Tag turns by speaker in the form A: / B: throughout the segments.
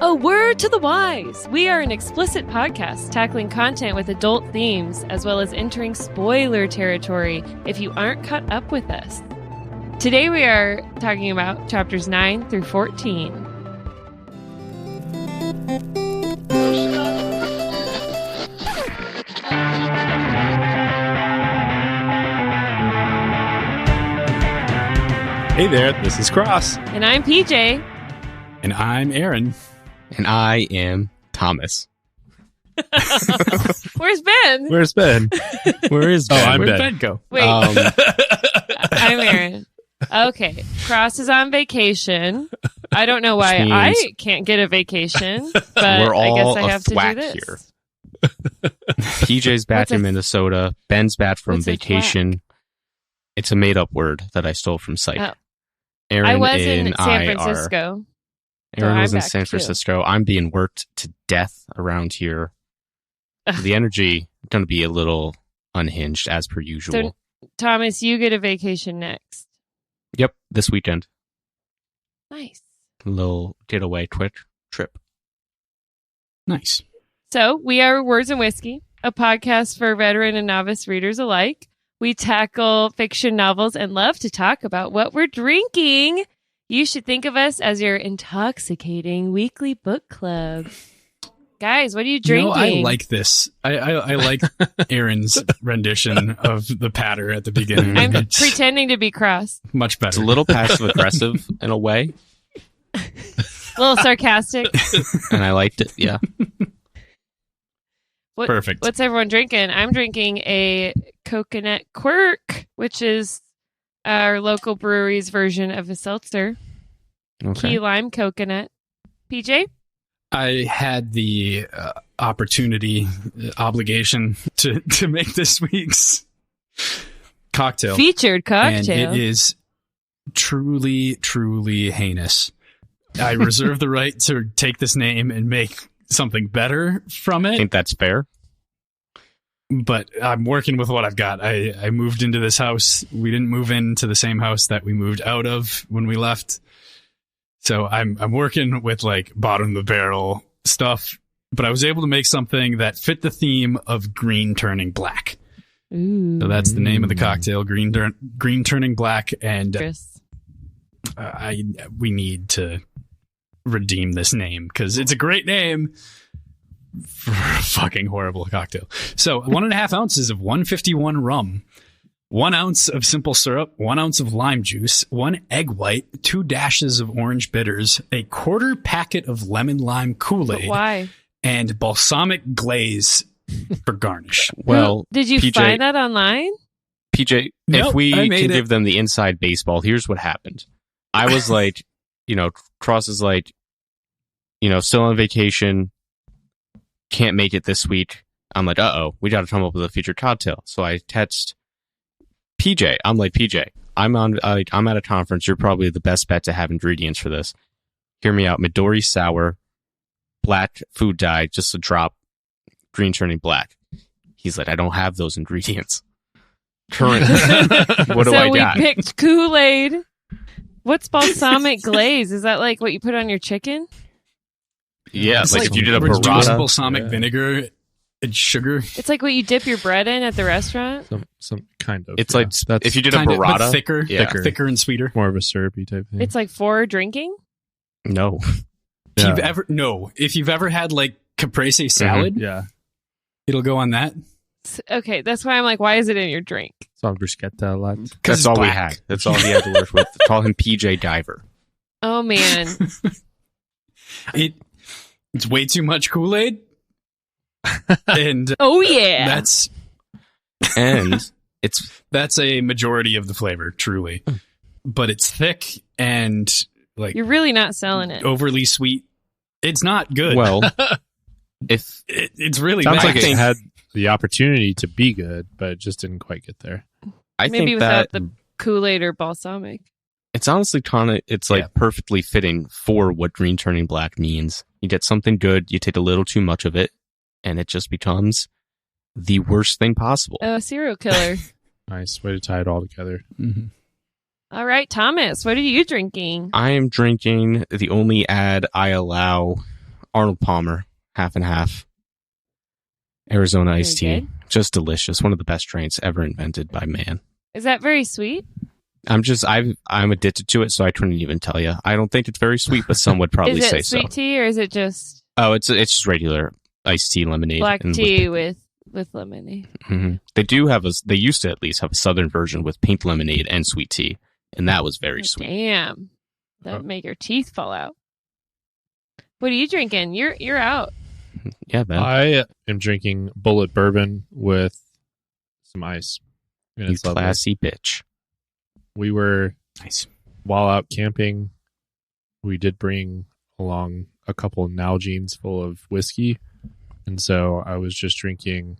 A: A word to the wise! We are an explicit podcast tackling content with adult themes, as well as entering spoiler territory if you aren't caught up with us. Today we are talking about chapters 9 through 14.
B: Hey there, this is Cross.
A: And I'm PJ.
C: And I'm Aaron.
D: And I am Thomas.
A: Where's Ben?
B: Where's Ben?
D: Where is Ben?
B: I'm
C: Where'd
B: Ben.
C: Ben go?
A: Wait, I'm Aaron. Okay, Cross is on vacation. I don't know why I can't get a vacation, but
D: We're all
A: I guess I have to do
D: thwack
A: this.
D: here. PJ's back in Minnesota. Ben's back from
A: What's a
D: vacation. It's a made-up word that I stole from Psych.
A: Oh.
D: Aaron
A: I was
D: and
A: in San Francisco.
D: Aaron was
A: I'm
D: in
A: back,
D: San
A: too.
D: Francisco. I'm being worked to death around here. The energy going to be a little unhinged as per usual.
A: So, Thomas, you get a vacation next.
D: Yep, this weekend.
A: Nice.
D: A little getaway trip.
C: Nice.
A: So, we are Words and Whiskey, a podcast for veteran and novice readers alike. We tackle fiction novels and love to talk about what we're drinking. You should think of us as your intoxicating weekly book club. Guys, what are you drinking?
C: I like this. I like Aaron's rendition of the patter at the beginning.
A: I'm
C: It's
A: pretending to be Cross.
C: much
D: It's
C: better.
D: a little passive-aggressive in a way,
A: A little sarcastic.
D: and I liked it, yeah.
C: Perfect.
A: What's everyone drinking? I'm drinking a coconut quirk, which is our local brewery's version of a seltzer.
D: Okay.
A: Key lime coconut. PJ?
C: I had the opportunity, obligation to make this week's cocktail.
A: Featured cocktail.
C: And it is truly, truly heinous. I reserve the right to take this name and make something better from
D: I
C: it.
D: think that's fair.
C: But I'm working with what I've got. I moved into this house. We didn't move into the same house that we moved out of when we left. So I'm working with like bottom of the barrel stuff, but I was able to make something that fit the theme of green turning black.
A: Ooh.
C: So that's the name of the cocktail, green turning black, and
A: Chris.
C: we need to redeem this name because it's a great name for a fucking horrible cocktail. So 1.5 ounces of 151 rum, 1 ounce of simple syrup, 1 ounce of lime juice, 1 egg white, 2 dashes of orange bitters, a quarter packet of lemon lime Kool-Aid,
A: Why?
C: and balsamic glaze for garnish.
D: Well,
A: Did you
D: PJ,
A: find that online?
D: PJ,
C: Nope,
D: if we
C: I
D: can
C: made it.
D: give them the inside baseball, here's what happened. I was like, Cross is like, still on vacation, can't make it this week. I'm like, we got to come up with a featured cocktail. So I text PJ. I'm like, PJ, I'm at a conference. You're probably the best bet to have ingredients for this. Hear me out. Midori sour, black food dye, just a drop, green turning black. He's like, I don't have those ingredients. Currently, what do
A: So
D: I
A: we
D: got?
A: picked Kool-Aid. What's balsamic glaze? Is that like what you put on your chicken?
D: Yeah,
C: It's
D: like if you did a
C: reduced
D: burrata.
C: balsamic
B: Yeah.
C: vinegar and sugar.
A: It's like what you dip your bread in at the restaurant?
B: Some kind of.
D: It's
B: yeah.
D: like
B: That's
D: if you did a
C: Kind of, but
D: burrata.
C: thicker,
D: Yeah.
C: thicker and sweeter.
B: more of a syrupy type thing.
A: It's like for drinking?
D: No.
B: Yeah.
C: If you've ever had like caprese salad,
B: Yeah.
C: it'll go on that.
A: Okay, that's why I'm like, why is it in your drink?
B: It's on bruschetta a lot.
D: That's
C: it's
D: all we
C: black.
D: had. That's all he had to work with. Call him PJ Diver.
A: Oh, man.
C: It's way too much Kool-Aid. And
A: Oh, yeah.
D: And
C: that's a majority of the flavor, truly. But it's thick and like
A: You're really not selling it.
C: overly sweet. It's not good.
D: well, if
C: it's really
B: Sounds
C: bad.
B: like it had the opportunity to be good, but it just didn't quite get there.
D: I
A: Maybe
D: think
A: without
D: that
A: the Kool-Aid or balsamic.
D: it's honestly kind of
C: Yeah.
D: perfectly fitting for what green turning black means. You get something good, you take a little too much of it, and it just becomes the worst thing possible.
A: Oh, a serial killer.
B: Nice way to tie it all together.
C: Mhm.
A: All right, Thomas, what are you drinking?
D: I am drinking the only ad I allow Arnold Palmer, half and half. Arizona iced tea.
A: good.
D: Just delicious. One of the best drinks ever invented by man.
A: Is that very sweet?
D: I'm addicted to it, so I couldn't even tell you. I don't think it's very sweet, but some would probably
A: Is
D: say
A: it
D: so.
A: sweet tea or is it just
D: Oh, it's just regular iced tea lemonade.
A: black
D: and
A: tea with lemonade?
D: They do have they used to at least have a southern version with pink lemonade and sweet tea, and that was very sweet.
A: Damn. That would make your teeth fall out. What are you drinking? You're out.
D: Yeah, Ben.
B: I am drinking Bullet Bourbon with some ice. And
D: You
B: it's lovely.
D: classy bitch.
B: We were,
C: Nice.
B: while out camping, we did bring along a couple of Nalgene's full of whiskey. And so I was just drinking,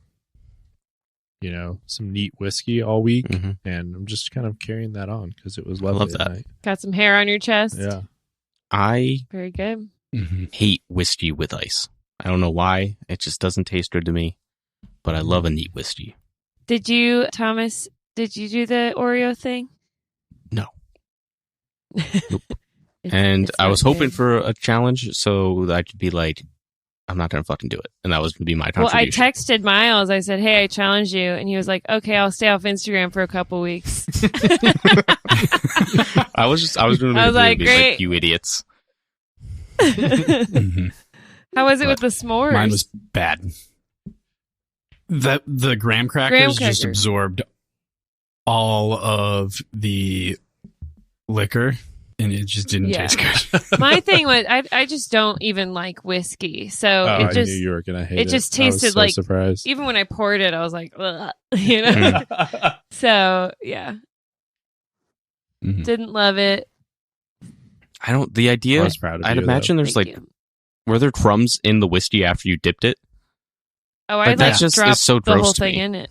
B: some neat whiskey all week.
D: Mhm.
B: And I'm just kind of carrying that on because it was
D: I
B: lovely
D: love
B: at
D: that.
B: night.
A: Got some hair on your chest?
B: Yeah.
D: I
A: Very good.
C: Mm-hmm.
D: hate whiskey with ice. I don't know why. It just doesn't taste good to me. But I love a neat whiskey.
A: Thomas, did you do the Oreo thing?
D: No.
A: It's-
D: And
A: it's
D: I
A: not
D: was hoping
A: good.
D: for a challenge so that I could be like, I'm not going to fucking do it. And that was going to be my
A: Well, I
D: contribution.
A: texted Miles. I said, "Hey, I challenged you," and he was like, "Okay, I'll stay off Instagram for a couple weeks."
D: I was going to
A: I was like,
D: be
A: great.
D: you idiots.
C: Mm-hmm.
A: How was it with the s'mores?
C: Mine was bad. The graham crackers just absorbed all of the liquor, and it just didn't
A: Yeah.
C: taste good.
A: My thing was, I just don't even like whiskey, so
B: I
A: it just
B: knew you were going to hate it.
A: it just
B: I was
A: tasted
B: so
A: like-
B: surprised.
A: even when I poured it, I was like, ugh, you know. So yeah,
C: Mhm.
A: didn't love it.
D: The
B: I
D: idea,
B: was proud of
D: I'd
B: you,
D: imagine
A: Thank
D: there's
A: you.
D: were there crumbs in the whiskey after you dipped it?
A: Oh, I
D: But that
A: like
D: just is
A: dropped
D: so
A: the whole
D: gross to
A: thing
D: me.
A: in it,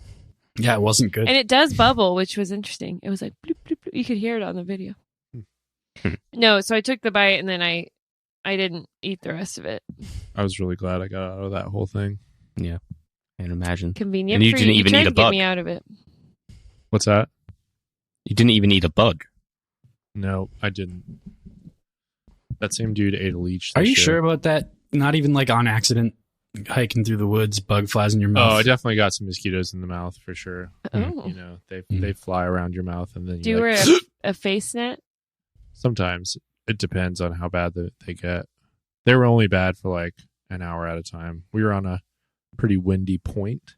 C: Yeah, it wasn't good.
A: and it does bubble, which was interesting. It was like bloop, bloop, bloop. You could hear it on the video.
D: Hmm.
A: No, so I took the bite and then I didn't eat the rest of it.
B: I was really glad I got out of that whole thing.
D: Yeah, I can imagine.
A: Convenient
D: And you
A: for
D: didn't
A: you.
D: even
A: tried
D: eat a
A: to get
D: bug.
A: me out of it.
B: What's that?
D: You didn't even eat a bug.
B: No, I didn't. That same dude ate a leech.
C: Are
B: this
C: you
B: year.
C: sure about that? Not even like on accident, hiking through the woods, bug flies in your
B: Oh,
C: mouth.
B: I definitely got some mosquitoes in the mouth for sure.
A: Oh,
B: They fly around your mouth and then
A: do you
B: you're
A: wear
B: like,
A: a face net?
B: sometimes it depends on how bad they get. They were only bad for like an hour at a time. We were on a pretty windy point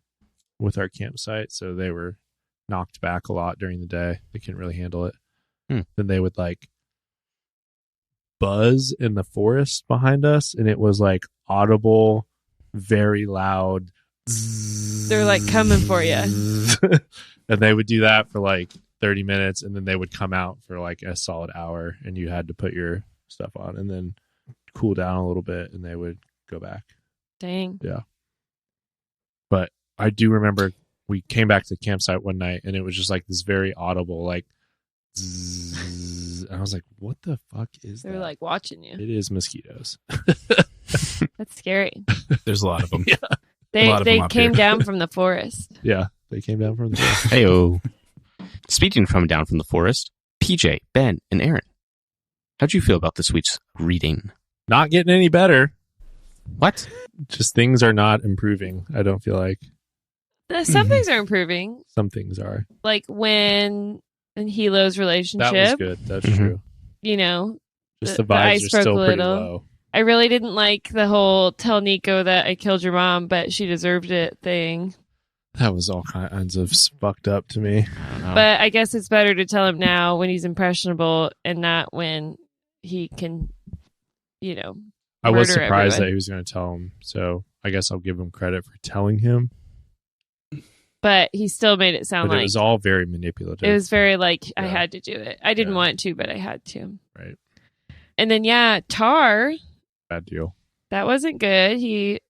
B: with our campsite, so they were knocked back a lot during the day. They couldn't really handle it. Then they would like buzz in the forest behind us, and it was like audible, very loud.
A: They're like coming for you.
B: And they would do that for like 30 minutes, and then they would come out for like a solid hour, and you had to put your stuff on and then cool down a little bit, and they would go back.
A: Dang.
B: But I do remember we came back to the campsite one night, and it was just like this very audible, like, zzz, and I was like, what the fuck is
A: They're
B: that?
A: like watching you.
B: It is mosquitoes.
A: That's scary.
C: There's a lot of them.
A: They
C: lot of them up
A: came
C: here.
A: down from the forest.
B: Yeah, they came down from the
D: Heyo. Speaking from down from the forest, PJ, Ben, and Aaron, how'd you feel about this week's reading?
B: Not getting any better.
D: What?
B: Just things are not improving. I don't feel like
A: Some things are improving,
B: some things are.
A: like when in Hilo's relationship.
B: That was good. That's
D: Mhm.
B: true.
A: You know,
B: Just
A: The-
B: the
A: the
B: vibes
A: ice
B: are
A: broke
B: still
A: a
B: pretty
A: little.
B: low.
A: I really didn't like the whole "tell Nico that I killed your mom, but she deserved it" thing.
B: That was all kinds of fucked up to me.
D: I don't know.
A: But I guess it's better to tell him now when he's impressionable and not when he can,
B: I was
A: murder
B: surprised that
A: everyone.
B: he was going to tell him, so I guess I'll give him credit for telling him.
A: But he still made it sound
B: But
A: like
B: it was all very manipulative.
A: it was very like I
B: Yeah.
A: had to do it. I didn't
B: Yeah.
A: want to, but I had to.
B: Right.
A: And then Tar,
B: Bad deal.
A: that wasn't good. He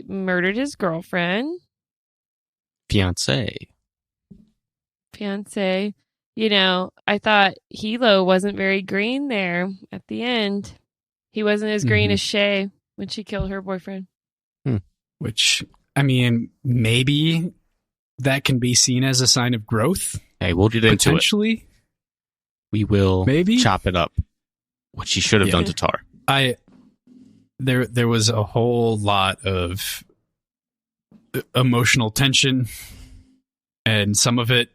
A: murdered his girlfriend,
D: Fiance.
A: fiance. I thought Hilo wasn't very green there at the end. He wasn't as green
C: Mhm.
A: as Shay when she killed her boyfriend.
C: Which, I mean, maybe that can be seen as a sign of growth.
D: Hey, we'll get into it.
C: Potentially.
D: We will
C: Maybe.
D: chop it up. What she should have
C: Yeah.
D: done to Tar.
C: there was a whole lot of emotional tension, and some of it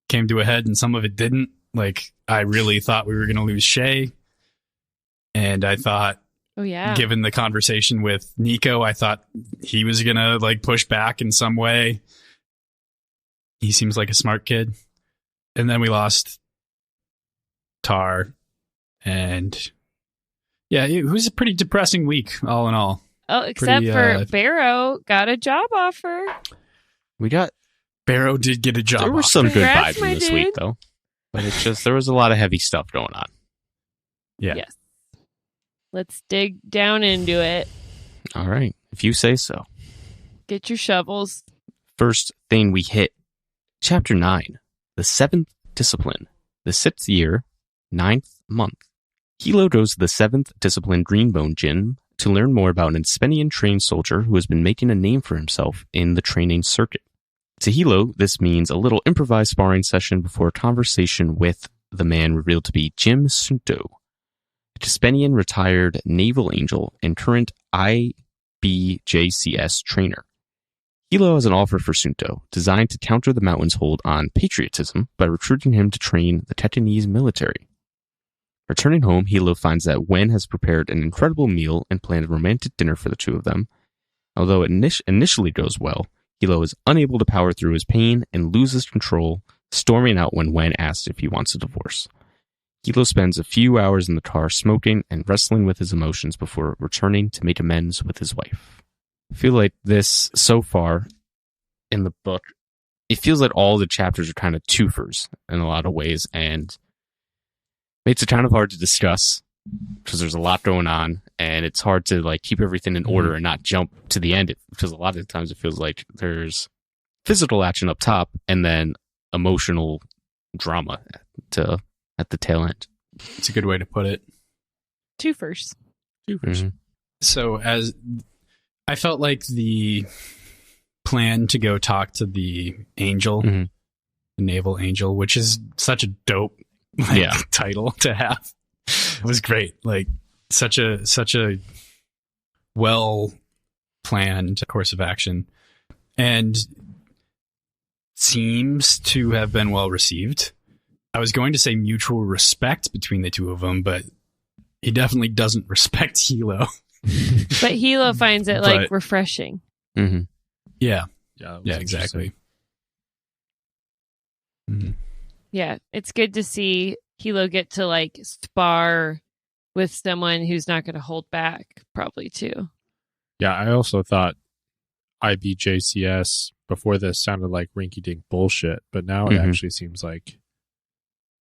C: came to a head and some of it didn't. Like, I really thought we were going to lose Shay, and I thought,
A: Oh yeah.
C: given the conversation with Nico, I thought he was going to like push back in some way. He seems like a smart kid. And then we lost Tar, and yeah, it was a pretty depressing week all in all.
A: Oh, except
C: Pretty,
A: for Barrow got a job offer.
D: We got
C: Barrow did get a job.
D: there were
C: offer.
D: some good
A: Congrats,
D: vibes
A: my
D: in this
A: dude.
D: week though, but it's just there was a lot of heavy stuff going on.
C: Yeah.
A: Yes. Let's dig down into it.
D: All right, if you say so.
A: Get your shovels.
D: First thing we hit, Chapter 9, the 7th Discipline, the 6th year, 9th month. Hilo goes to the 7th Discipline Greenbone Gym to learn more about an Espenian trained soldier who has been making a name for himself in the training circuit. To Hilo, this means a little improvised sparring session before a conversation with the man revealed to be Jim Sunto, a Espenian retired naval angel and current IBJCS trainer. Hilo has an offer for Sunto, designed to counter the mountain's hold on patriotism by recruiting him to train the Tetanese military. Returning home, Hilo finds that Wen has prepared an incredible meal and planned a romantic dinner for the two of them. Although it initially goes well, Hilo is unable to power through his pain and loses control, storming out when Wen asks if he wants a divorce. Hilo spends a few hours in the car smoking and wrestling with his emotions before returning to make amends with his wife. I feel like this, so far in the book, it feels like all the chapters are kind of twofers in a lot of ways, and makes it kind of hard to discuss because there's a lot going on, and it's hard to like keep everything in order and not jump to the end, because a lot of the times it feels like there's physical action up top and then emotional drama at the tail end.
C: It's a good way to put it.
A: Twofers.
D: Mm-hmm.
C: So as I felt like the plan to go talk to the angel,
D: Mm-hmm.
C: the naval angel, which is such a dope title to have, was great. Like such a well planned course of action, and seems to have been well received. I was going to say mutual respect between the two of them, but he definitely doesn't respect Hilo.
A: But Hilo finds it like refreshing.
D: Mm-hmm.
C: Yeah.
B: Yeah,
C: Yeah, exactly. Mm-hmm.
A: Yeah, it's good to see Hilo get to like spar with someone who's not going to hold back, probably too.
B: Yeah, I also thought IBJCS before this sounded like rinky-dink bullshit, but now it actually seems like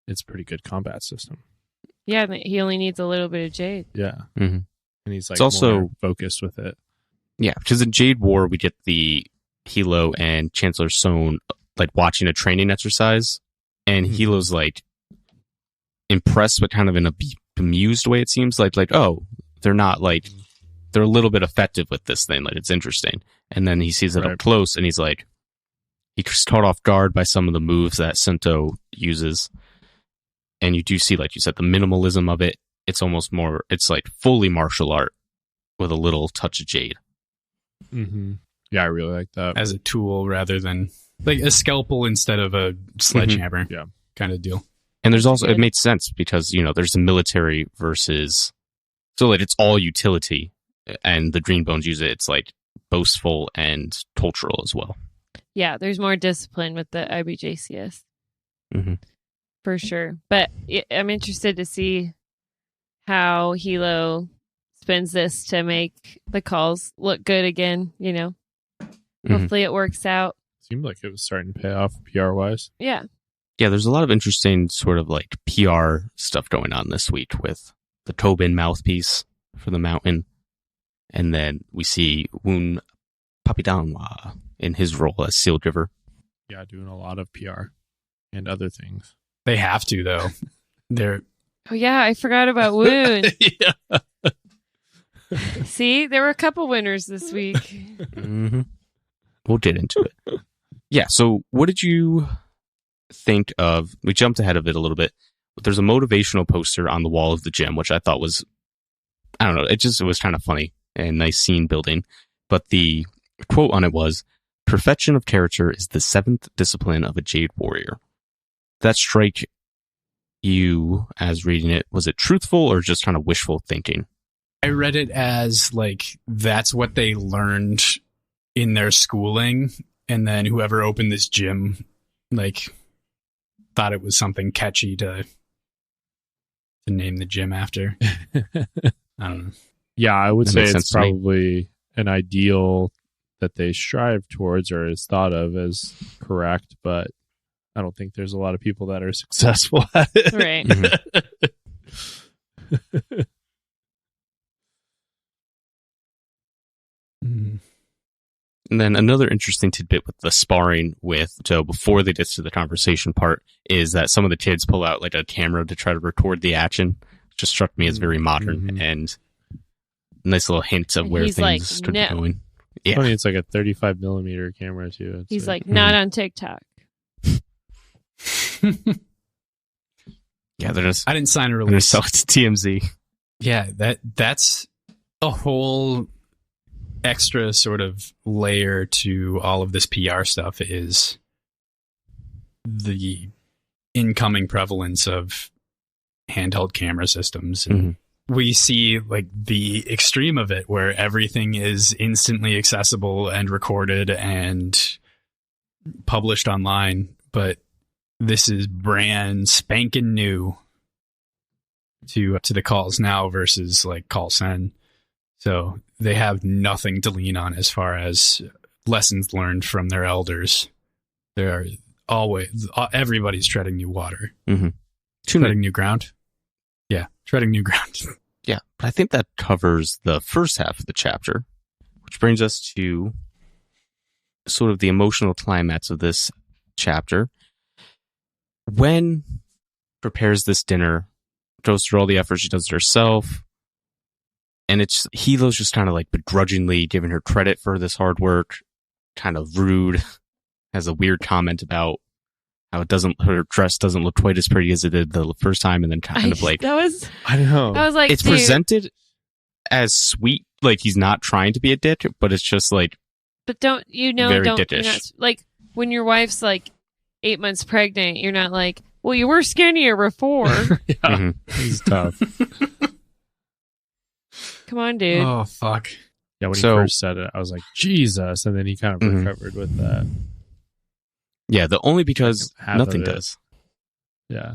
B: it's a pretty good combat system.
A: Yeah, he only needs a little bit of Jade.
B: Yeah.
D: Mm-hmm.
B: And he's like
D: It's also
B: more focused with it.
D: Yeah, because in Jade War, we get the Hilo and Chancellor Sohn like watching a training exercise, and Hilo's like impressed, but kind of in a bemused way. It seems like oh, they're not like they're a little bit effective with this thing. Like it's interesting, and then he sees it up close, and he's like he's caught off guard by some of the moves that Sunto uses, and you do see, like you said, the minimalism of it. It's almost more. It's like fully martial art with a little touch of Jade.
B: Mm-hmm. Yeah, I really like that.
C: As a tool rather than like a scalpel instead of a sledgehammer.
B: Yeah.
C: Kind of deal.
D: And there's also, it made sense because, there's the military versus, so like it's all utility, and the Greenbones use it. It's like boastful and cultural as well.
A: Yeah, there's more discipline with the IBJCS.
D: Mm-hmm.
A: For sure. But I'm interested to see how Hilo spends this to make the calls look good again, Hopefully it works out.
B: Seemed like it was starting to pay off PR-wise.
A: Yeah.
D: Yeah, there's a lot of interesting sort of like PR stuff going on this week with the Tobin mouthpiece for the mountain. And then we see Woon Papidanwa in his role as Seal Giver.
B: Yeah, doing a lot of PR and other things.
C: They have to, though. They're
A: Oh, yeah, I forgot about Woon.
B: Yeah.
A: See, there were a couple winners this week.
D: Mm-hmm. We'll get into it. Yeah, so what did you think of, we jumped ahead of it a little bit, but there's a motivational poster on the wall of the gym, which I thought was I don't know. It was kind of funny and nice scene building. But the quote on it was, "Perfection of character is the seventh discipline of a Jade warrior." That strike you as reading it, was it truthful or just kind of wishful thinking?
C: I read it as like that's what they learned in their schooling, and then whoever opened this gym like thought it was something catchy to name the gym after. I don't know.
B: Yeah, I would
D: That
B: say
D: makes
B: it's
D: sense to me.
B: probably an ideal that they strive towards or is thought of as correct, but I don't think there's a lot of people that are successful at it.
A: Right.
D: And then another interesting tidbit with the sparring so before they get to the conversation part, is that some of the kids pull out like a camera to try to record the action. It just struck me as very modern and nice little hints of
A: And
D: where
A: he's
D: things
A: like,
D: could be
A: "No."
D: going. Yeah.
B: Funny, it's like a 35 millimeter camera too. It's
A: He's like, not on TikTok.
D: Yeah, they're just
C: I didn't sign a
D: they're gonna
C: release.
D: sell it to TMZ.
C: Yeah, that's a whole extra sort of layer to all of this PR stuff is the incoming prevalence of handheld camera systems. And we see like the extreme of it where everything is instantly accessible and recorded and published online, but this is brand spanking new to the calls now versus like call send. So they have nothing to lean on as far as lessons learned from their elders. There are always everybody's treading new water, treading new ground. Yeah, treading new ground.
D: Yeah, but I think that covers the first half of the chapter, which brings us to sort of the emotional climax of this chapter. When prepares this dinner, goes through all the effort, she does it herself, and it's Hilo's just kind of like begrudgingly giving her credit for this hard work, kind of rude, has a weird comment about how her dress doesn't look quite as pretty as it did the first time, and then kind of like
A: That was,
B: I know.
A: I was like,
D: it's
A: dude,
D: presented as sweet, like he's not trying to be a dick, but it's just like
A: but don't,
D: very
A: you're
D: dickish.
A: not, like, when your wife's like 8 months pregnant, you're not like, well, you were skinnier before.
B: Yeah, it's tough.
A: Come on, dude.
C: Oh, fuck.
B: Yeah, when he
D: So-
B: first said it, I was like, Jesus, and then he kind of recovered with that.
D: yeah, the only because
B: Half of
D: nothing
B: it.
D: does.
B: Yeah,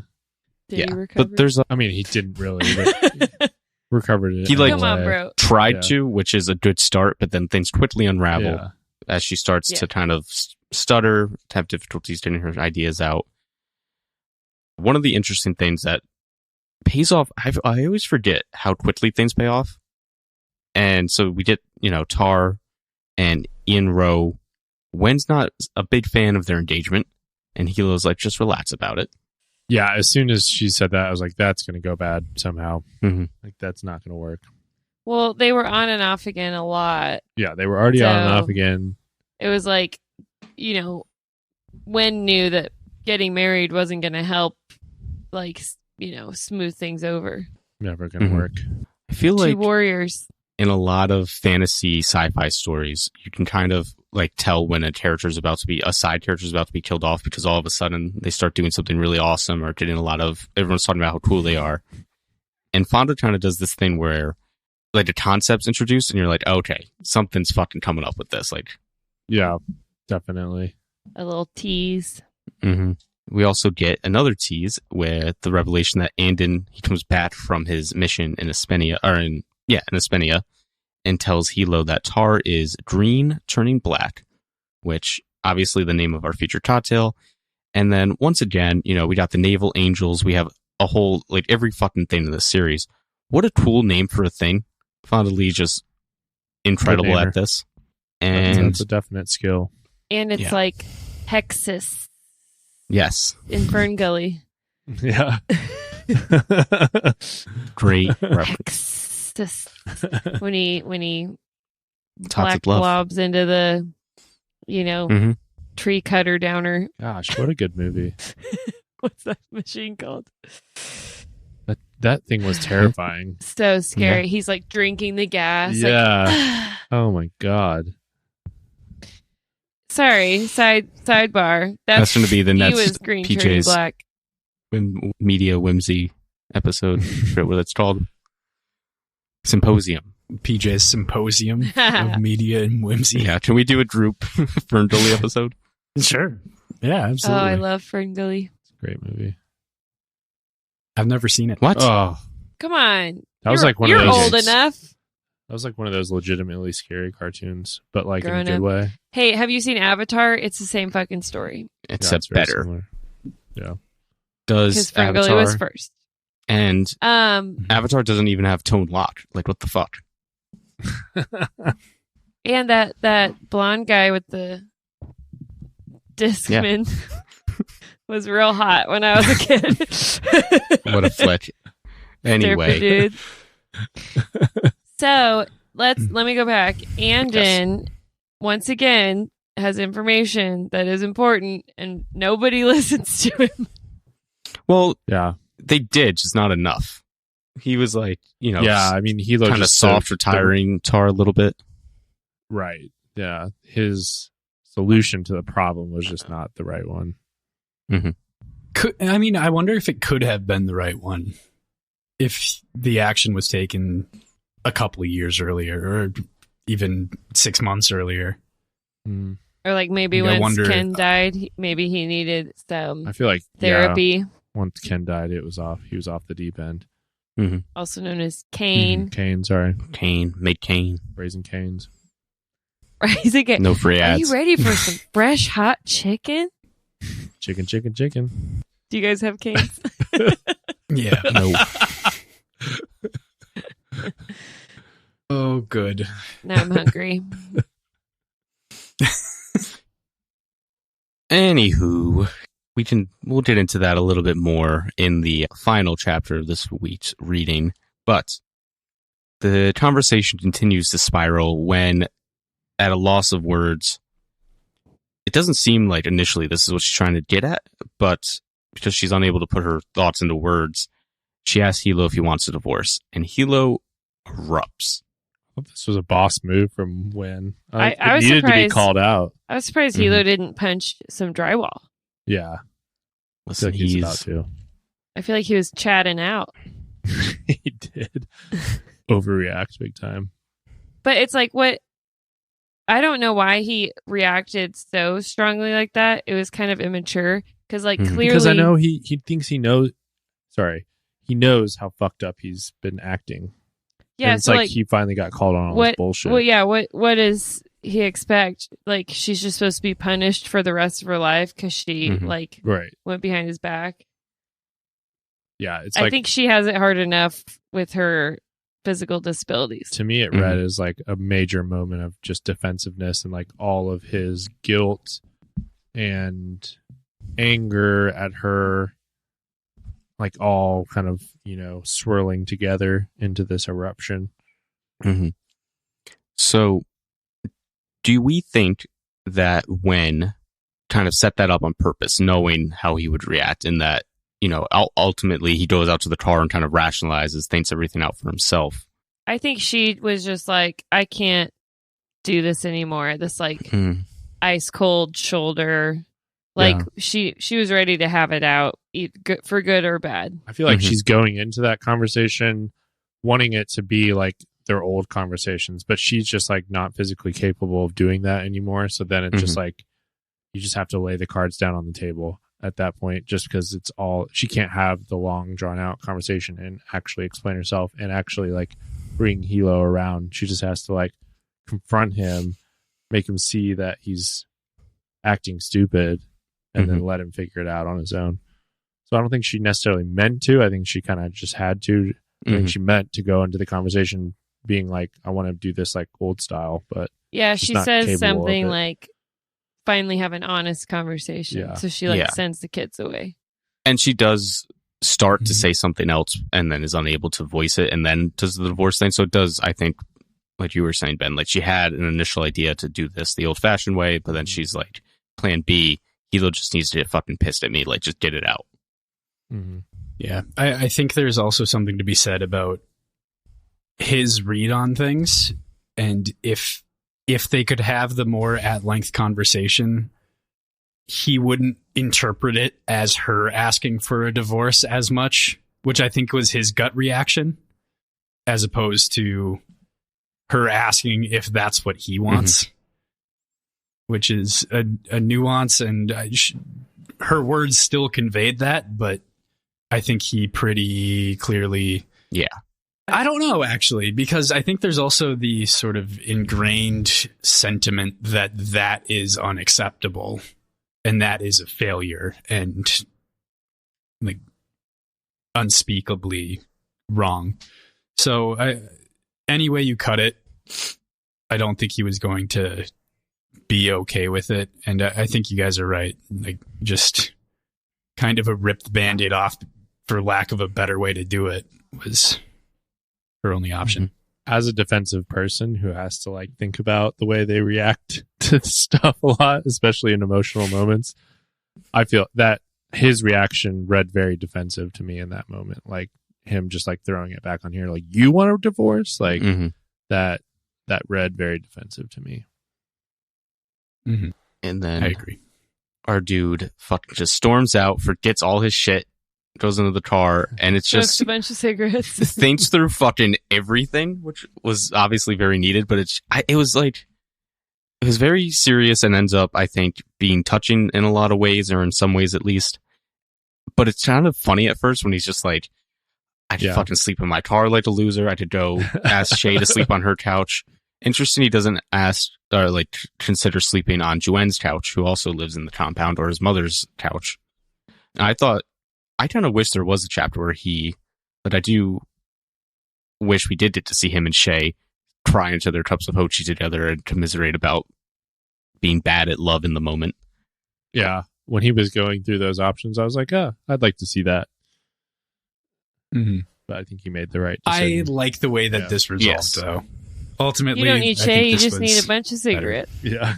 A: Did
D: yeah,
A: you recover?
D: but there's
B: I mean, he didn't really, but recovered it.
D: He,
B: in
D: like-
B: a
A: Come on,
B: way.
A: bro.
D: tried
B: Yeah.
D: to, which is a good start, but then things quickly unravel
B: Yeah.
D: as she starts
A: Yeah.
D: to kind of stutter, to have difficulties getting her ideas out. One of the interesting things that pays off, I always forget how quickly things pay off. And so we get, Tar and Ian Rowe. Wen's not a big fan of their engagement, and Hilo's like, just relax about it.
B: Yeah, as soon as she said that, I was like, that's going to go bad somehow.
D: Mhm.
B: Like, that's not going to work.
A: Well, they were on and off again a lot.
B: Yeah, they were already on and
A: So-
B: off again.
A: It was like, Wen knew that getting married wasn't going to help, like, smooth things over.
B: Never going to
D: Mhm.
B: work.
D: I feel
A: Two
D: like
A: warriors.
D: in a lot of fantasy sci-fi stories, you can kind of like tell when a side character is about to be killed off, because all of a sudden they start doing something really awesome or getting everyone's talking about how cool they are. And Fonda kind of does this thing where like the concept's introduced and you're like, okay, something's fucking coming up with this. Like,
B: Yeah, definitely.
A: A little tease.
D: we also get another tease with the revelation that Andon, he comes back from his mission in Aspenia, and tells Hilo that Tar is green turning black, which obviously the name of our featured cocktail. And then once again, we got the Naval Angels. We have a whole, like every fucking thing in this series. What a cool name for a thing. Fonda Lee just incredible
B: namer.
D: at this.
B: That's
D: And
B: a definite skill.
A: And it's
D: Yeah.
A: like Hexus
D: yes,
A: in Fern Gully.
B: Yeah.
D: great reference.
A: Hexus. When he
D: Toxic
A: black
D: love.
A: blobs into the,
D: Mhm.
A: tree cutter downer.
B: Gosh, what a good movie.
A: What's that machine called?
B: That thing was terrifying.
A: So scary.
C: Yeah.
A: He's like drinking the gas.
B: Yeah. Oh my god.
A: Sorry, sidebar.
D: That's going to be the
A: he
D: next
A: was green turning
D: PJ's
A: black.
D: media whimsy episode. I forget what it's called. Symposium.
C: PJ's Symposium of Media and Whimsy.
D: Yeah, can we do a Droop Ferngully episode?
C: Sure. Yeah, absolutely.
A: Oh, I love Ferngully.
B: It's a great movie.
C: I've never seen it.
D: What?
B: Oh,
A: Come on.
B: that was
A: You're-
B: like one
A: You're
B: of those.
A: old enough.
B: That was like one of those legitimately scary cartoons, but like in
A: Grown
B: a good
A: up.
B: way.
A: Hey, have you seen Avatar? It's the same fucking story.
B: Yeah,
D: Except
B: it's very
D: better.
B: similar. Yeah.
A: Because
D: Does
A: Ferngully
D: Avatar
A: was first.
D: and
A: Um,
D: Avatar doesn't even have tone lock. Like, what the fuck?
A: and that blonde guy with the Discman was real hot when I was a kid.
D: What a flick. Anyway,
A: Dude. So let me go back. Andon once again has information that is important, and nobody listens to him.
D: well,
B: Yeah.
D: they did, just not enough. He was like,
B: Yeah. I mean, Hilo
D: kind of
B: just
D: soft, retiring Tar a little bit.
B: Right. Yeah. His solution to the problem was just not the right one.
C: I wonder if it could have been the right one if the action was taken a couple of years earlier or even 6 months earlier.
B: Mm.
A: Or like maybe
C: I
A: when
C: wonder-
A: Ken died, maybe he needed some
B: I feel like
A: therapy,
B: once Ken died, it was off. He was off the deep end.
A: also known as Kane.
B: Kane, sorry.
D: Kane, make Kane.
B: Raising Canes.
A: Right? He's like,
D: No free
A: are you
D: ads.
A: ready for some fresh hot chicken?
B: Chicken, chicken, chicken.
A: Do you guys have canes?
C: Yeah.
D: No.
C: Oh, good.
A: Now I'm hungry.
D: Anywho, we'll get into that a little bit more in the final chapter of this week's reading, but the conversation continues to spiral when, at a loss of words, it doesn't seem like initially this is what she's trying to get at, but because she's unable to put her thoughts into words, she asks Hilo if he wants a divorce, and Hilo erupts.
B: I thought this was a boss move from when
A: I
B: it
A: was
B: needed to be
A: surprised.
B: called out.
A: I was surprised Hilo didn't punch some drywall.
B: Yeah. I
D: Listen,
B: feel like he's about to.
A: I feel like he was chatting out.
B: He did overreact big time.
A: But it's like, what? I don't know why he reacted so strongly like that. It was kind of immature because, like, clearly,
B: Because I know he thinks he knows. Sorry, he knows how fucked up he's been acting.
A: yeah.
B: And it's
A: So
B: like
A: like,
B: he finally got called on all
A: what?
B: this bullshit.
A: Well, yeah. What does he expect? Like, she's just supposed to be punished for the rest of her life because she like
B: Right.
A: went behind his back.
B: Yeah. It's
A: I
B: like,
A: think she has it hard enough with her physical disabilities.
B: to me, it read as like a major moment of just defensiveness and like all of his guilt and anger at her, like all kind of, swirling together into this eruption.
D: So, do we think that Wen kind of set that up on purpose, knowing how he would react, and that, ultimately he goes out to the car and kind of rationalizes, thinks everything out for himself?
A: I think she was just like, I can't do this anymore. This like ice cold shoulder. Like she was ready to have it out, for good or bad.
B: I feel like she's going into that conversation wanting it to be like their old conversations, but she's just like not physically capable of doing that anymore. So then it's just like, you just have to lay the cards down on the table at that point, just because she can't have the long drawn out conversation and actually explain herself and actually like bring Hilo around. She just has to like confront him, make him see that he's acting stupid, and then let him figure it out on his own. So I don't think she necessarily meant to. I think she kind of just had to. I think she meant to go into the conversation being like, I want to do this like old style, but
A: Yeah,
B: she's
A: she
B: not
A: says
B: capable of
A: something
B: it.
A: like, finally have an honest conversation.
B: Yeah.
A: So she like
D: Yeah.
A: sends the kids away.
D: And she does start to say something else and then is unable to voice it and then does the divorce thing. So it does, I think, like you were saying, Ben, like she had an initial idea to do this the old fashioned way, but then she's like, plan B, Hilo just needs to get fucking pissed at me, like just get it out.
C: Yeah, I think there's also something to be said about his read on things, and if they could have the more at-length conversation, he wouldn't interpret it as her asking for a divorce as much, which I think was his gut reaction, as opposed to her asking if that's what he wants, which is a nuance, and her words still conveyed that, but I think he pretty clearly...
D: Yeah.
C: I don't know, actually, because I think there's also the sort of ingrained sentiment that is unacceptable and that is a failure and like unspeakably wrong. So any way you cut it, I don't think he was going to be okay with it. And I think you guys are right. Like, just kind of a ripped Band-Aid off, for lack of a better way to do it, was her only option.
B: As a defensive person who has to like think about the way they react to stuff a lot, especially in emotional moments, I feel that his reaction read very defensive to me in that moment. Like him just like throwing it back on here, like, you want a divorce? Like that read very defensive to me.
D: And then
C: I agree.
D: Our dude fucking just storms out, forgets all his shit, goes into the car, and it's
A: Smokes
D: just
A: a bunch of cigarettes.
D: thinks through fucking everything, which was obviously very needed, but it was very serious and ends up, I think, being touching in a lot of ways, or in some ways at least. But it's kind of funny at first when he's just like, I could fucking sleep in my car like a loser. I could go ask Shay to sleep on her couch. Interesting, he doesn't ask or like consider sleeping on Joanne's couch, who also lives in the compound, or his mother's couch. And I kind of wish there was a chapter where but I do wish we did get to see him and Shay cry into their cups of Hochi together and commiserate about being bad at love in the moment.
B: Yeah. When he was going through those options, I was like, I'd like to see that. But I think he made the right decision.
C: I like the way that this resolved, though. Ultimately,
A: you don't need
C: I
A: Shay,
C: think
A: you
C: this
A: just need
C: was
A: a bunch of cigarettes.
B: Yeah.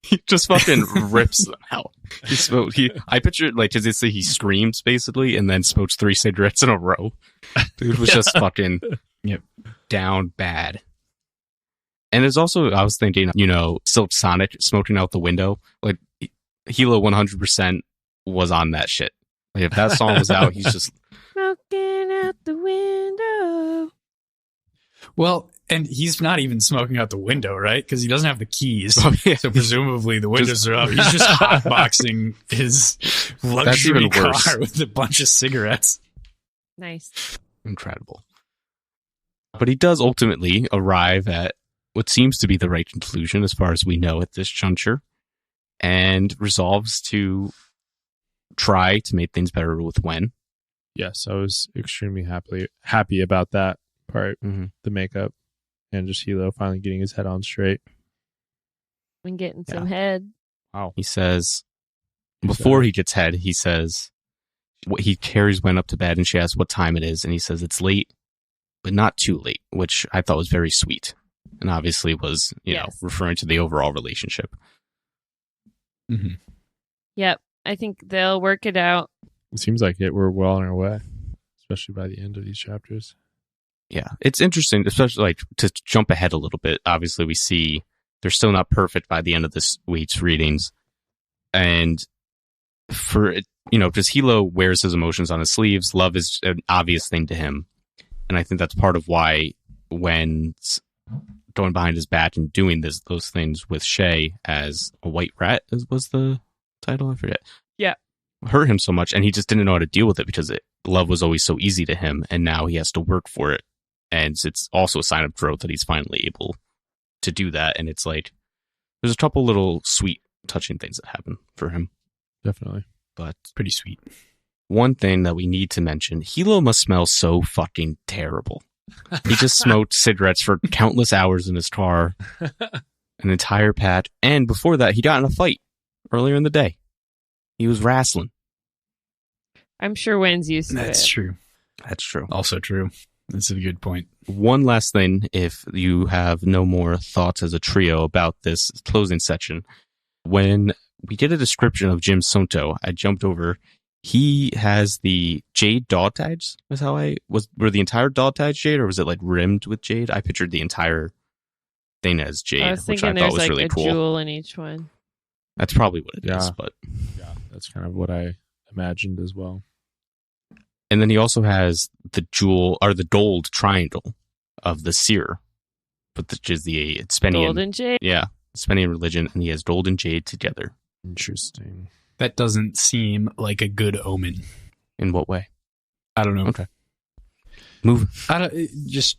D: He just fucking rips them out. I pictured, like, because he screams, basically, and then smokes 3 cigarettes in a row. Dude was just fucking down bad. And there's also, I was thinking, Silk Sonic smoking out the window. Like, Hilo 100% was on that shit. Like, if that song was out, he's just...
A: Smoking out the window.
C: Well, and he's not even smoking out the window, right? Because he doesn't have the keys.
D: Oh, yeah.
C: So presumably the windows are up. He's just hotboxing his luxury car with a bunch of cigarettes.
A: Nice.
D: Incredible. But he does ultimately arrive at what seems to be the right conclusion, as far as we know at this juncture, and resolves to try to make things better with Wen.
B: Yes, I was extremely happy about that part, the makeup, and just Hilo finally getting his head on straight.
A: And getting some head.
B: Wow.
D: He says, before he gets head, he says, he carries Wen up to bed, and she asks what time it is, and he says it's late, but not too late, which I thought was very sweet, and obviously was, referring to the overall relationship.
A: Yep, I think they'll work it out.
B: It seems like we're well on our way, especially by the end of these chapters.
D: Yeah, it's interesting, especially like to jump ahead a little bit. Obviously, we see they're still not perfect by the end of this week's readings. And for, because Hilo wears his emotions on his sleeves, love is an obvious thing to him. And I think that's part of why when going behind his back and doing those things with Shay as a white rat was the title, I forget.
A: Yeah.
D: Hurt him so much, and he just didn't know how to deal with it because love was always so easy to him, and now he has to work for it. And it's also a sign of growth that he's finally able to do that. And it's like, there's a couple little sweet, touching things that happen for him.
B: Definitely.
D: But
C: pretty sweet.
D: One thing that we need to mention, Hilo must smell so fucking terrible. He just smoked cigarettes for countless hours in his car, an entire patch. And before that, he got in a fight earlier in the day. He was wrestling.
A: I'm sure Wen's used to it.
C: That's true.
D: That's true.
C: Also true. That's a good point.
D: One last thing, if you have no more thoughts as a trio about this closing section. When we get a description of Jim Sonto, I jumped over. He has the Jade dog tags. Was how were the entire dog tags Jade, or was it like rimmed with Jade? I pictured the entire thing as Jade,
A: I was
D: which
A: thinking
D: I thought
A: there's
D: was
A: like
D: really
A: a
D: cool.
A: jewel in each one.
D: That's probably what it is,
B: Yeah.
D: but
B: Yeah, that's kind of what I imagined as well.
D: and then he also has the jewel or the gold triangle of the seer, which is the Spenian.
A: Golden Jade.
D: Yeah, Spenian religion, and he has gold and Jade together.
B: Interesting.
C: That doesn't seem like a good omen.
D: In what way?
C: I don't know.
D: Okay. Move.
C: I don't, it just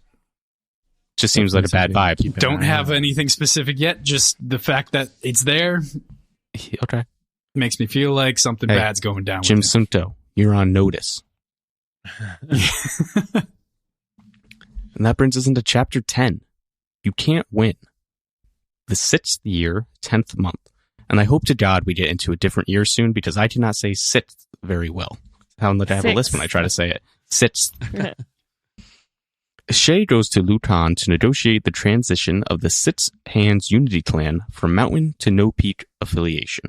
D: Just seems like a bad vibe.
B: Keep an
C: don't
B: eye
C: have
B: on.
C: anything specific yet. Just the fact that it's there
D: Okay.
C: makes me feel like something
D: Hey,
C: bad's going down.
D: Jim
C: with
D: Sunto, you're on notice.
C: it.
D: And that brings us into chapter 10. You can't win. The 6th year, 10th month. And I hope to God we get into a different year soon because I cannot say 6th very well. Sound like I have a lisp when I try to say it. 6th. Shay goes to Luton to negotiate the transition of the Six Hands Unity Clan from Mountain to No Peak affiliation.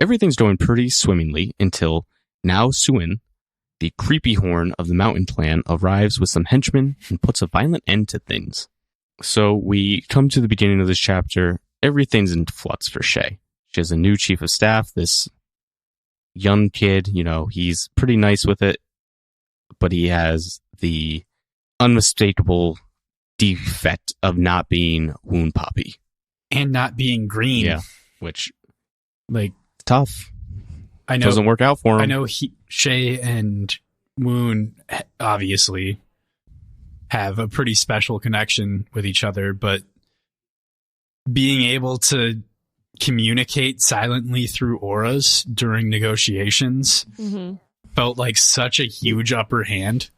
D: Everything's going pretty swimmingly until Now Suin, the creepy horn of the Mountain Clan, arrives with some henchmen and puts a violent end to things. So we come to the beginning of this chapter. Everything's in flux for Shay. She has a new chief of staff, this young kid, he's pretty nice with it, but he has the unmistakable defect of not being Wound Poppy.
C: And not being green.
D: Yeah, which
C: Like,
D: tough.
C: I know.
D: Doesn't work out for him.
C: I know Shay and Moon obviously have a pretty special connection with each other, but being able to communicate silently through auras during negotiations
A: Mm-hmm.
C: felt like such a huge upper hand.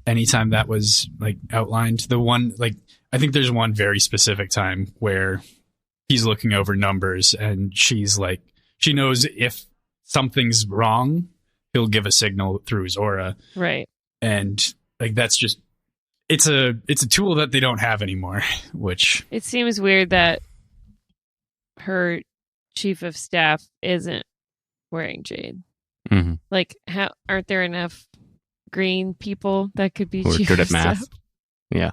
C: Anytime that was like outlined, I think there's one very specific time where he's looking over numbers and she's like, she knows if something's wrong, he'll give a signal through his aura.
A: Right.
C: And like, that's just, it's a tool that they don't have anymore, which
A: It seems weird that her chief of staff isn't wearing Jade.
D: Mhm.
A: Like, how aren't there enough green people that could be
D: Who are
A: chief
D: good
A: of
D: at math.
A: staff?
D: Yeah.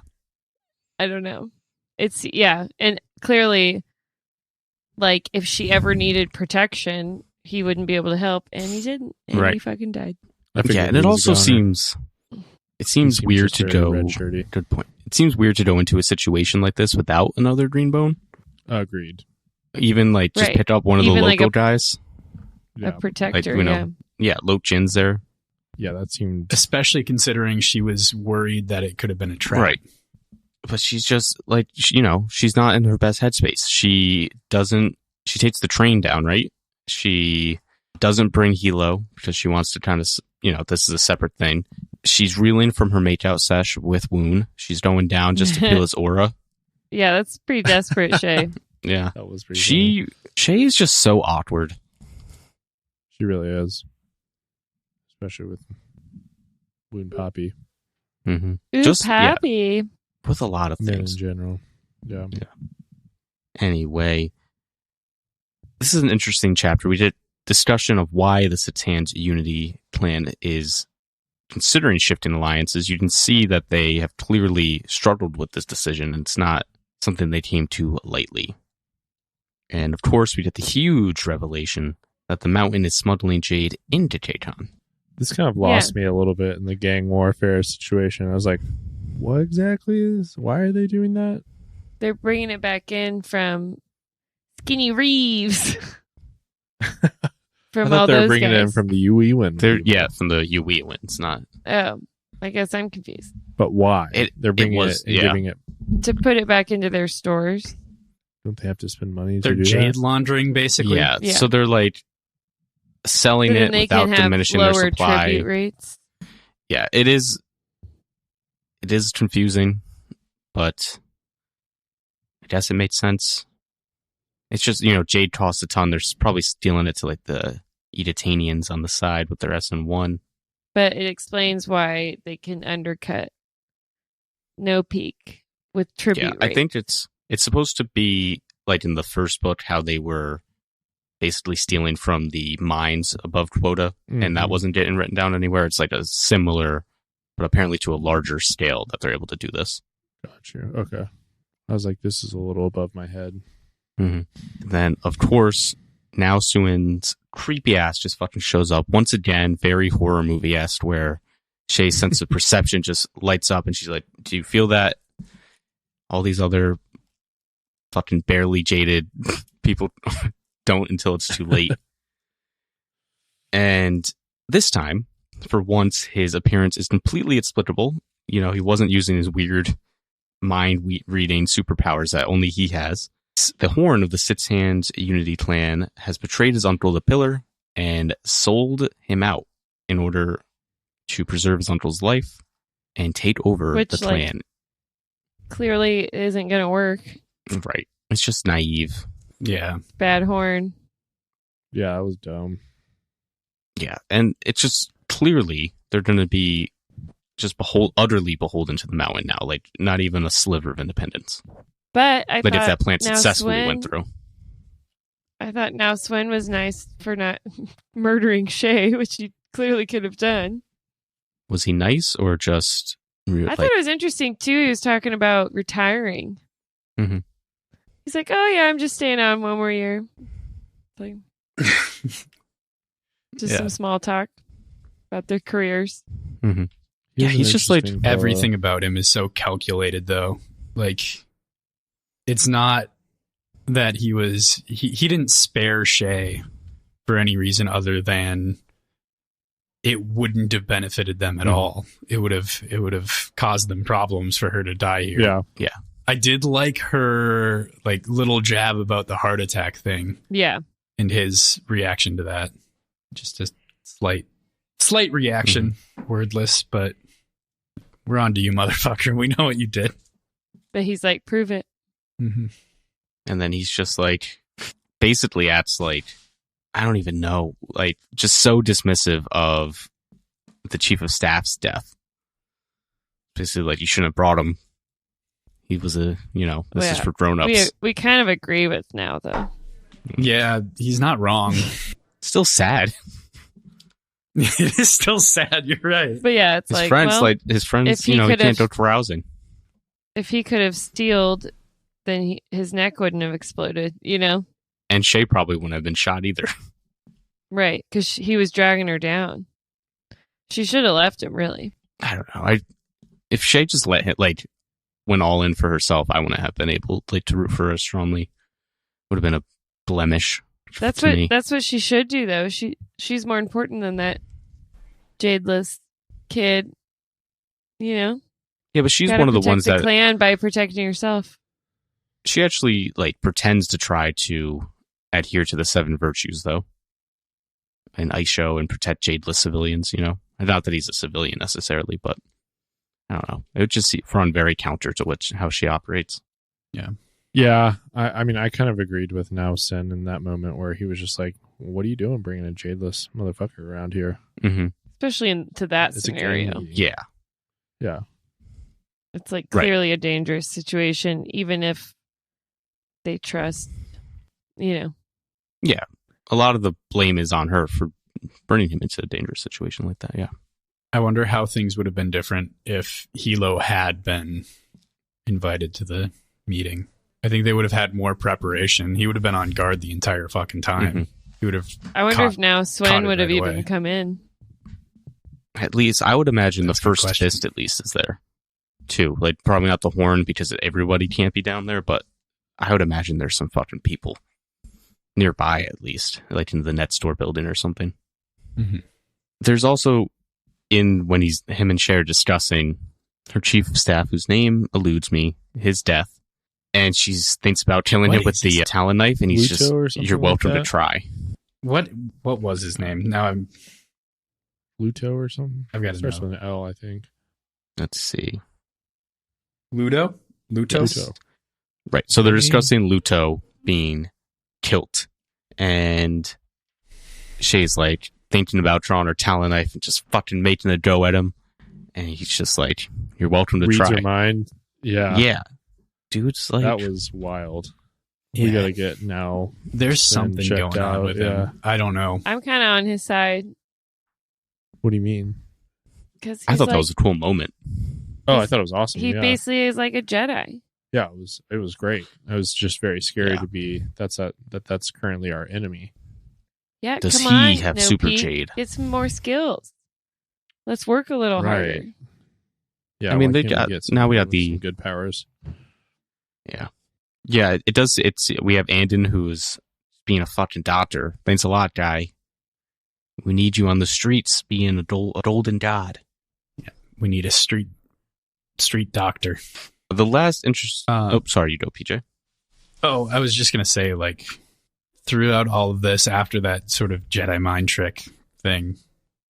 A: I don't know. And clearly, like, if she ever needed protection, he wouldn't be able to help, and he didn't, and
D: Right.
A: he fucking died.
B: I figured
D: Yeah, and
B: he
D: it
B: was
D: also
B: a goner.
D: seems weird
B: just
D: to
B: very
D: go.
B: red-shirty.
D: Good point. It seems weird to go into a situation like this without another green bone.
B: Agreed.
D: Even like just
A: Right.
D: pick up one of the
A: Even like
D: local guys.
B: Yeah,
A: A protector,
D: you know,
A: yeah.
D: Yeah, Loke Jin's there.
B: yeah, that seemed
C: especially considering she was worried that it could have been a trap.
D: Right. But she's just like, she's not in her best headspace. She takes the train down, right? She doesn't bring Hilo because she wants to kind of, this is a separate thing. She's reeling from her makeout sesh with Woon. She's going down just to feel his aura.
A: Yeah, that's pretty desperate, Shay.
D: Yeah.
B: that was pretty. Funny.
D: Shay is just so awkward.
B: She really is, especially with Wound Poppy.
D: Mm-hmm.
A: Ooh,
D: Just- yeah.
A: Pappy.
D: With a lot of
B: Men in
D: things.
B: general. Yeah.
D: Anyway, this is an interesting chapter. We did discussion of why the Six Hands Unity Clan is considering shifting alliances. You can see that they have clearly struggled with this decision, and it's not something they came to lightly. And of course, we get the huge revelation that the Mountain is smuggling Jade into Tayton.
B: This kind of lost me a little bit in the gang warfare situation. I was like, what exactly why are they doing that?
A: They're bringing it back in from Skinny Reeves.
B: I
A: From
B: thought
A: all
B: they were
A: those
B: bringing it in
A: guys.
B: from the UE one.
D: From the UE wins, not.
A: Oh, I guess I'm confused.
B: But why? They're
D: It
B: bringing
D: was-
B: it and
D: yeah.
B: giving it.
A: To put it back into their stores.
B: Don't they have to spend money to
C: They're
B: do
C: jade
B: that?
C: laundering, basically.
D: Yeah,
A: Yeah.
D: so they're like selling
A: But then
D: it
A: they
D: without
A: can have
D: diminishing their
A: lower
D: supply.
A: tribute rates.
D: Yeah, it is confusing, but I guess it makes sense. It's just, Jade costs a ton. They're probably stealing it to like the Edatanians on the side with their SN1.
A: But it explains why they can undercut No Peak with tribute
D: Yeah,
A: rate.
D: I think it's supposed to be like in the first book how they were basically stealing from the mines above quota, and that
B: Mhm.
D: wasn't getting written down anywhere. It's like a similar, but apparently to a larger scale that they're able to do this.
B: Got you. Okay. I was like, this is a little above my head.
D: Then, of course, now Suin's creepy ass just fucking shows up once again, very horror movie-esque, where Shay's sense of perception just lights up, and she's like, "Do you feel that?" All these other fucking barely jaded people don't until it's too late. And this time, for once, his appearance is completely explicable. You know, he wasn't using his weird mind-reading superpowers that only he has. The Horn of the Six Hands Unity clan has betrayed his uncle, the Pillar, and sold him out in order to preserve his uncle's life and take over
A: Which,
D: the clan.
A: Clearly isn't going to work.
D: Right. It's just naive.
C: Yeah.
A: Bad Horn.
B: Yeah, that was dumb.
D: Yeah. And it's just clearly they're going to be just utterly beholden to the mountain now. Like, not even a sliver of independence.
A: But I
D: Like,
A: thought
D: if that plan
A: now
D: successfully went
A: Swin-
D: through.
A: I thought now Swin was nice for not murdering Shay, which he clearly could have done.
D: Was he nice or just...
A: I thought it was interesting, too. He was talking about retiring.
D: Mhm.
A: He's like, oh, yeah, I'm just staying on one more year. Like, just
C: Yeah.
A: some small talk about their careers.
D: Yeah, he's just like
C: Everything about him is so calculated, though. Like, it's not that he didn't spare Shay for any reason other than it wouldn't have benefited them at all. It would have caused them problems for her to die here.
B: Yeah.
C: I did like her like little jab about the heart attack thing
A: Yeah.
C: and his reaction to that. Just a slight reaction, wordless, but we're on to you, motherfucker. We know what you did.
A: But he's like, prove it.
C: Mm-hmm.
D: And then he's just like, basically acts like, I don't even know, like just so dismissive of the chief of staff's death. Basically like, you shouldn't have brought him. He was this is for grown-ups.
A: We kind of agree with now, though.
C: Yeah, he's not wrong.
D: Still sad.
C: It is still sad. You're right.
A: But yeah, it's
D: His
A: like,
D: friends,
A: well,
D: he
A: he
D: can't
A: could've-
D: go carousing.
A: if he could have stealed, then his neck wouldn't have exploded, you know?
D: And Shay probably wouldn't have been shot either.
A: Right, because he was dragging her down. She should have left him, really.
D: I don't know. If Shay just went all in for herself, I wouldn't have been able to root for her strongly. Would have been a blemish.
A: That's what she should do, though. She's more important than that jadeless kid, you know?
D: Yeah, but she's
A: Gotta
D: one of the
A: protect
D: ones
A: the
D: that
A: clan by protecting herself.
D: she actually pretends to try to adhere to the 7 virtues, though, and ISO and protect jadeless civilians. You know, not that he's a civilian necessarily, but I don't know. It would just run very counter to how she operates.
B: Yeah. I mean, I kind of agreed with Now Sin in that moment where he was just like, what are you doing bringing a jadeless motherfucker around here?
D: Mm-hmm.
A: Especially into that
B: It's a
A: scenario.
B: gang.
D: Yeah,
B: Yeah.
A: It's like
D: Right.
A: clearly a dangerous situation, even if they trust, you know.
D: yeah. A lot of the blame is on her for bringing him into a dangerous situation like that. Yeah.
C: I wonder how things would have been different if Hilo had been invited to the meeting. I think they would have had more preparation. He would have been on guard the entire fucking time.
D: Mhm.
C: He would have.
A: I wonder
C: Caught-
A: if now
C: caught
A: Swen
C: it
A: would have
C: right
A: even
C: away.
A: come in.
D: At least I would imagine
C: That's a
D: the
C: good
D: first
C: question.
D: fist at least is there too. Like probably not the horn because everybody can't be down there, but I would imagine there's some fucking people nearby at least, like in the net store building or something.
C: Mhm.
D: There's also when him and Cher discussing her chief of staff, whose name eludes me, his death, and she thinks about killing
C: What
D: him with
C: is
D: the
C: his-
D: talon knife, and he's
B: Luto
D: just,
B: or something
D: you're
B: like
D: welcome to
B: that?
D: try.
C: What was his name? Now
B: Luto or something?
C: I've got to
B: Starts
C: know.
B: with an L, I think.
D: Let's see.
C: Luto.
B: Luto.
D: Right. So they're
B: Mhm.
D: discussing Luto being killed. And Shay's like thinking about drawing her talon knife and just fucking making a go at him. And he's just like, you're welcome to
B: Reads
D: try.
B: her mind. Yeah.
D: Yeah. Dude's like,
B: That was wild. We gotta get now.
C: There's something
B: checked
C: going on
B: out,
C: with
B: yeah.
C: him. I don't know.
A: I'm kind of on his side
B: What do you mean?
A: because
D: I thought that was a cool moment.
B: Oh, I thought it was awesome.
A: he
B: yeah.
A: basically is like a Jedi.
B: Yeah, it was great. It was just very scary
C: Yeah.
B: to be that's currently our enemy.
A: Yeah,
D: Does
A: come
D: he
A: on,
D: have
A: no
D: Super
A: Pete.
D: Jade?
A: Get some more skills. Let's work a little
B: Right.
A: harder.
B: Yeah,
D: I mean,
B: why
D: they
B: can't we
D: got-
B: get
D: now we got
B: some
D: the-
B: good powers.
D: Yeah, it does. We have Andon, who's being a fucking doctor. Thanks a lot, guy. We need you on the streets, being a golden god.
C: We need a street doctor.
D: The last interest.
C: Uh,
D: Sorry, you go, PJ.
C: Oh, I was just going to say, like, throughout all of this, after that sort of Jedi mind trick thing,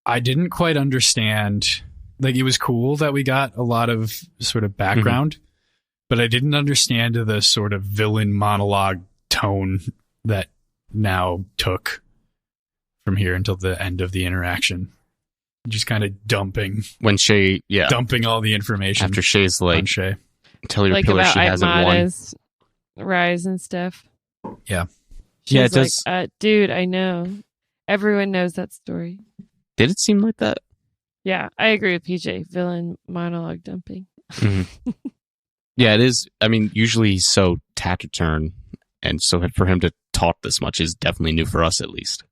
C: I didn't quite understand. Like, it was cool that we got a lot of sort of background, but I didn't understand the sort of villain monologue tone that now took from here until the end of the interaction. Just kind of dumping
D: When Shay,
C: all the information
D: after Shay's
C: on
D: like,
C: Shay.
D: tell your
A: Like
D: pillar
A: about
D: she hasn't won.
A: Mada's rise and stuff.
C: Yeah.
A: She's
D: Yeah, it
A: like,
D: does-
A: dude, I know. Everyone knows that story.
D: Did it seem like that?
A: Yeah, I agree with PJ. Villain monologue dumping.
D: Yeah, it is. I mean, usually he's so taciturn, and so for him to talk this much is definitely new for us, at least.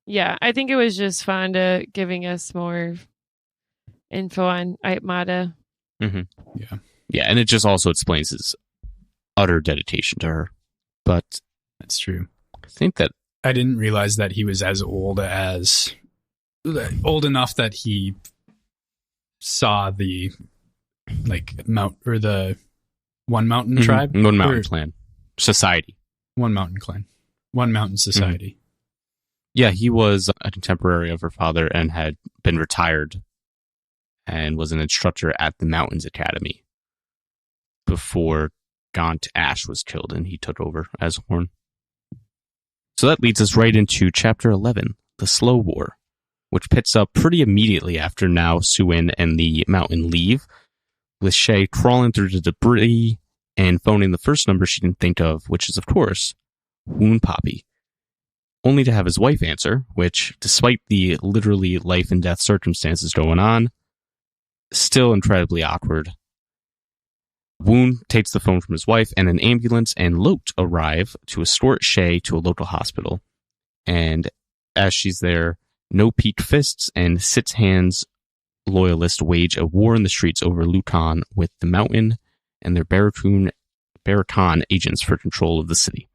A: Yeah, I think it was just Fonda giving us more info on Mada.
D: Yeah, and it just also explains his utter dedication to her. But
C: That's true.
D: I think that
C: I didn't realize that he was as old enough that he saw the the One Mountain tribe,
D: One Mountain
C: Or-
D: Clan Society.
C: One Mountain Clan, One Mountain Society.
D: Yeah, he was a contemporary of her father and had been retired and was an instructor at the Mountains Academy before Gaunt Ash was killed and he took over as Horn. So that leads us right into Chapter 11, The Slow War, which picks up pretty immediately after now Suin and the Mountain leave, with Shay crawling through the debris and phoning the first number she didn't think of, which is, of course, Woon Poppy. Only to have his wife answer, which, despite the literally life and death circumstances going on, still incredibly awkward. Woon takes the phone from his wife, and an ambulance and Lot arrive to escort Shay to a local hospital. And as she's there, No Peak Fists and Sits Hands loyalists wage a war in the streets over Luton with the Mountain and their Baraton agents for control of the city.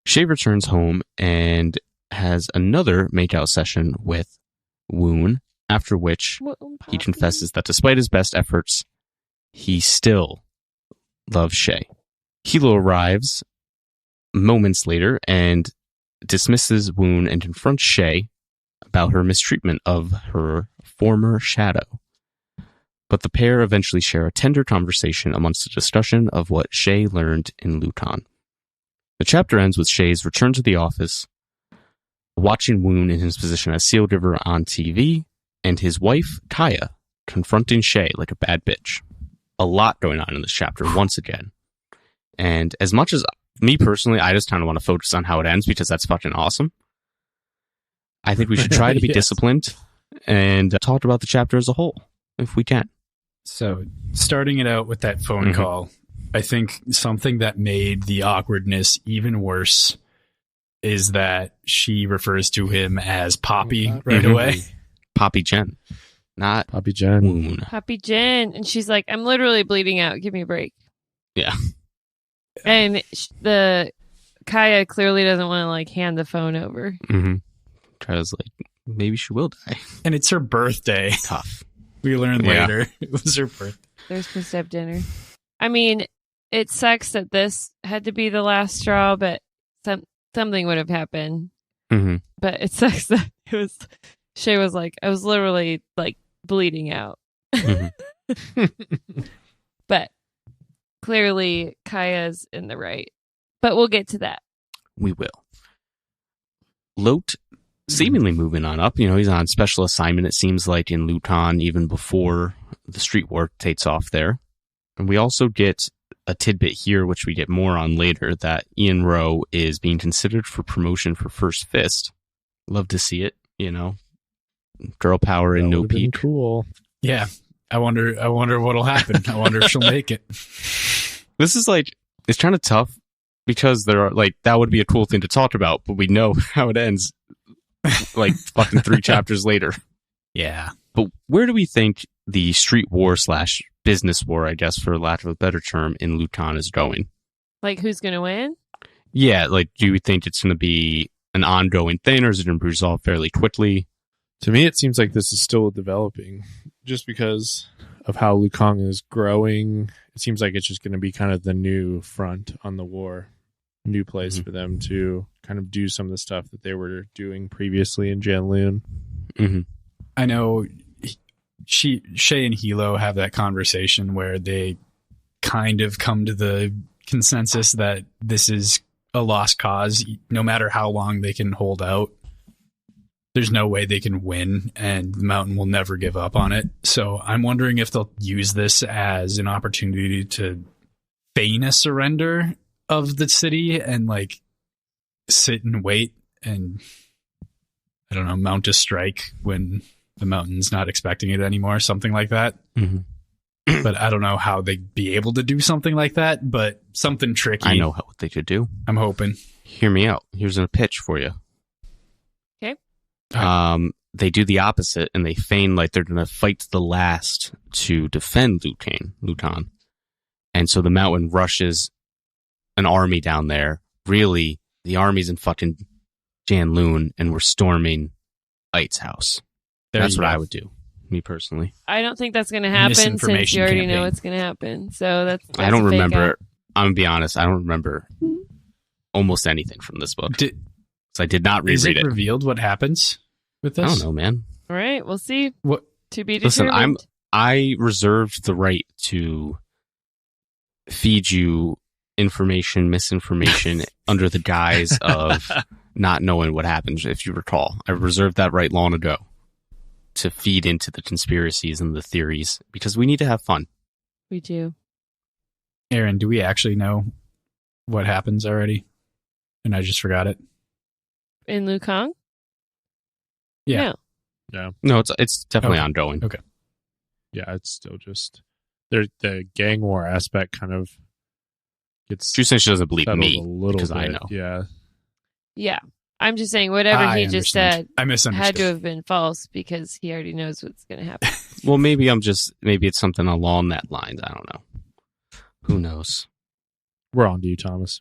D: Shay returns home and has another make-out session with Woon, after which he confesses that despite his best efforts, he still loves Shay. Hilo arrives moments later and dismisses Woon and confronts Shay about her mistreatment of her former shadow. But the pair eventually share a tender conversation amongst a discussion of what Shay learned in Luton. The chapter ends with Shay's return to the office, watching Woon in his position as Seal Giver on TV, and his wife, Kaya, confronting Shay like a bad bitch. A lot going on in this chapter once again. And as much as me personally, I just kind of want to focus on how it ends because that's fucking awesome. I think we should try to be
C: Yes.
D: disciplined and talk about the chapter as a whole, if we can.
C: So, starting it out with that phone call, I think something that made the awkwardness even worse is that she refers to him as Poppy right away.
D: Poppy Jen, not
B: Poppy Jen.
D: Woon.
A: Poppy Jen. And she's like, I'm literally bleeding out. Give me a break.
D: Yeah.
A: And the Kaya clearly doesn't want to like hand the phone over.
D: Mm-hmm. Kyle's like, maybe she will die.
C: And it's her birthday.
D: Tough.
C: We learned
D: Yeah.
C: later it was her birthday.
A: They're supposed to have dinner. I mean, it sucks that this had to be the last straw, but something would have happened.
D: Mm-hmm.
A: But it sucks that it was. Shay was like, I was literally like bleeding out. But clearly, Kaya's in the right. But we'll get to that.
D: We will. Lot seemingly moving on up. You know, he's on special assignment, it seems like, in Luton, even before the street war takes off there. And we also get a tidbit here, which we get more on later, that Ian Rowe is being considered for promotion for First Fist. Love to see it, Girl power in
B: That
D: no
B: would've been
D: peak.
B: cool.
C: Yeah. I wonder what'll happen. I wonder if she'll make it.
D: This is it's kind of tough because there are that would be a cool thing to talk about, but we know how it ends fucking 3 chapters later.
C: Yeah.
D: But where do we think the street war / business war, I guess, for lack of a better term, in Luton is going?
A: Who's going to win?
D: Yeah, do you think it's going to be an ongoing thing, or is it going to be resolved fairly quickly?
B: To me, it seems like this is still developing just because of how Lukang is growing. It seems like it's just going to be kind of the new front on the war, new place for them to kind of do some of the stuff that they were doing previously in Janloon.
D: Mm-hmm.
C: I know Shay and Hilo have that conversation where they kind of come to the consensus that this is a lost cause. No matter how long they can hold out, there's no way they can win, and the mountain will never give up on it. So I'm wondering if they'll use this as an opportunity to feign a surrender of the city and sit and wait and, I don't know, mount a strike when the mountain's not expecting it anymore, something like that.
D: Mm-hmm.
C: But I don't know how they'd be able to do something like that, but something tricky.
D: I know what they could do.
C: I'm hoping.
D: Hear me out. Here's a pitch for you.
A: Okay.
D: They do the opposite, and they feign like they're going to fight to the last to defend Luton. And so the mountain rushes an army down there. Really, the army's in fucking Janloon, and we're storming Ite's house. That's what I would do, me personally.
A: I don't think that's going to happen since you already know what's going to happen. So that's
D: I don't
A: a fake
D: remember.
A: out.
D: I'm going to be honest. I don't remember almost anything from this book. So I did not reread
C: Is it
D: it.
C: revealed what happens with this?
D: I don't know, man.
A: All right, we'll see.
C: What?
A: To be
D: Listen,
A: determined.
D: I reserved the right to feed you information, misinformation under the guise of not knowing what happens, if you recall. I reserved that right long ago to feed into the conspiracies and the theories because we need to have fun.
A: We do.
C: Aaron, do we actually know what happens already? And I just forgot it.
A: In Lukang?
C: Yeah.
A: No.
D: No, it's definitely
C: Okay.
D: ongoing.
C: Okay.
B: Yeah, it's still just the gang war aspect kind of gets
D: She says she doesn't believe
B: settled
D: me
B: a little
D: because
B: bit.
D: I know.
B: Yeah.
A: Yeah. I'm just saying whatever
C: I
A: he just
C: understand.
A: said
C: I misunderstood.
A: had to have been false because he already knows what's going to happen.
D: Well, maybe it's something along that lines. I don't know. Who knows?
B: We're on to you, Thomas.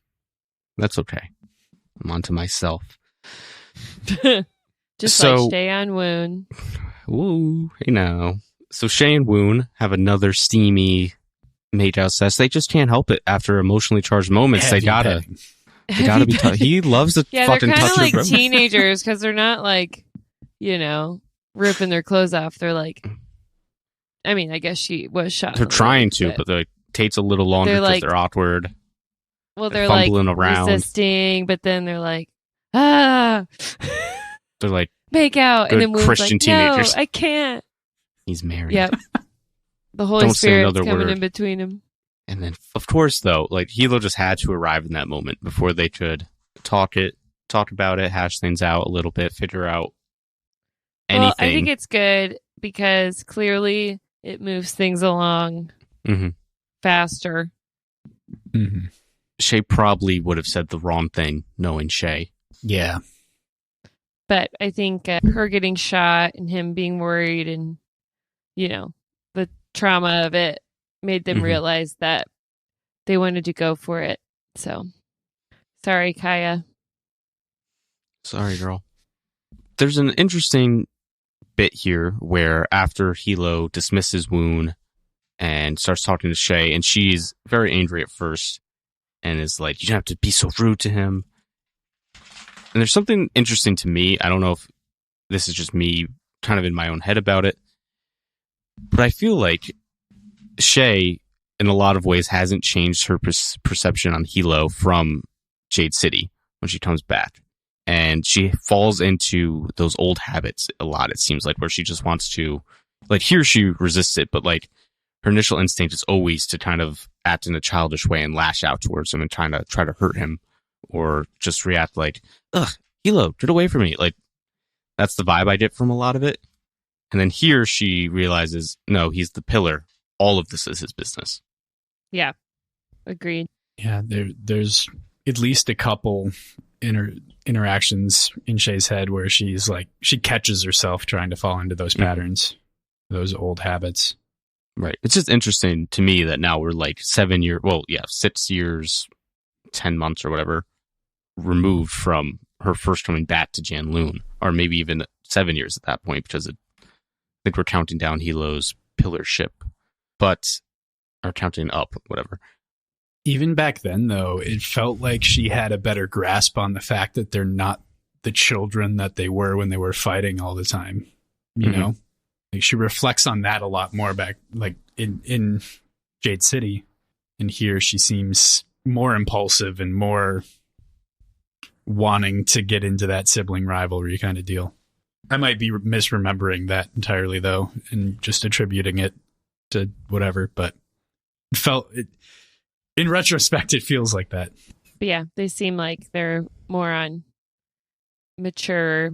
D: That's okay. I'm on to myself.
A: Just
D: So-
A: like Stay on Woon.
D: Woo, hey now. So Shay and Woon have another steamy make out sex. They just can't help it after emotionally charged moments.
C: Heavy
D: They gotta
C: petting.
D: be. He loves the
A: Yeah, they're
D: fucking
A: kind
D: touch
A: of like
D: of
A: teenagers because they're not ripping their clothes off. They're I mean, I guess she was shot.
D: They're
A: in the
D: trying
A: leg,
D: to, but the Tate's a little longer
A: They're
D: because
A: like-
D: they're awkward.
A: well,
D: they're
A: they're
D: fumbling around.
A: resisting, but then they're
D: They're like,
A: make out,
D: Good
A: and then Woon's
D: Christian
A: like,
D: teenagers.
A: no, I can't.
D: he's married.
A: Yep. The Holy
D: Don't say
A: Spirit's
D: another
A: coming
D: word.
A: in between them.
D: And then, of course, though, Hilo just had to arrive in that moment before they could talk about it, hash things out a little bit, figure out anything.
A: Well, I think it's good because clearly it moves things along
D: Mhm.
A: faster.
C: Mhm.
D: Shay probably would have said the wrong thing, knowing Shay.
C: Yeah.
A: But I think her getting shot and him being worried and, the trauma of it made them
D: Mhm.
A: realize that they wanted to go for it. So, sorry, Kaya.
D: Sorry, girl. There's an interesting bit here where after Hilo dismisses Woon and starts talking to Shay, and she's very angry at first and is like, you don't have to be so rude to him. And there's something interesting to me. I don't know if this is just me kind of in my own head about it, but I feel like Shay, in a lot of ways, hasn't changed her perception on Hilo from Jade City when she comes back. And she falls into those old habits a lot, it seems like, where she just wants to, here she resists it, but her initial instinct is always to kind of act in a childish way and lash out towards him and try to hurt him, or just react like, ugh, Hilo, get away from me. Like, that's the vibe I get from a lot of it. And then here she realizes, no, he's the pillar. All of this is his business.
A: Yeah. Agreed.
C: Yeah, there's at least a couple interactions in Shay's head where she's like, she catches herself trying to fall into those patterns, those old habits.
D: Right. It's just interesting to me that now we're like 6 years, 10 months or whatever removed from her first coming back to Janloon, or maybe even 7 years at that point, because I think we're counting down Hilo's pillar ship, or counting up, whatever.
C: Even back then, though, it felt like she had a better grasp on the fact that they're not the children that they were when they were fighting all the time. You know? Like, she reflects on that a lot more back, like in Jade City. And here she seems more impulsive and more wanting to get into that sibling rivalry kind of deal. I might be misremembering that entirely, though, and just attributing it to whatever, but in retrospect, it feels like that.
A: But yeah, they seem like they're more on mature,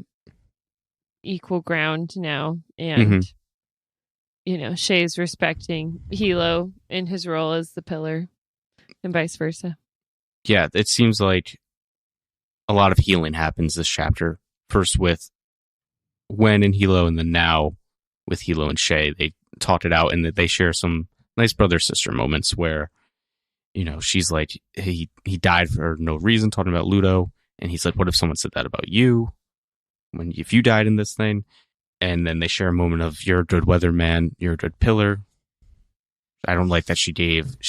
A: equal ground now. And, Shay's respecting Hilo in his role as the pillar and vice versa.
D: Yeah, it seems like a lot of healing happens this chapter. First with Wen and Hilo, and then now with Hilo and Shay. They talked it out, and they share some nice brother-sister moments where, she's like, he died for no reason, talking about Ludo. And he's like, what if someone said that about you? If you died in this thing? And then they share a moment of, you're a good weatherman, you're a good pillar. I don't like that she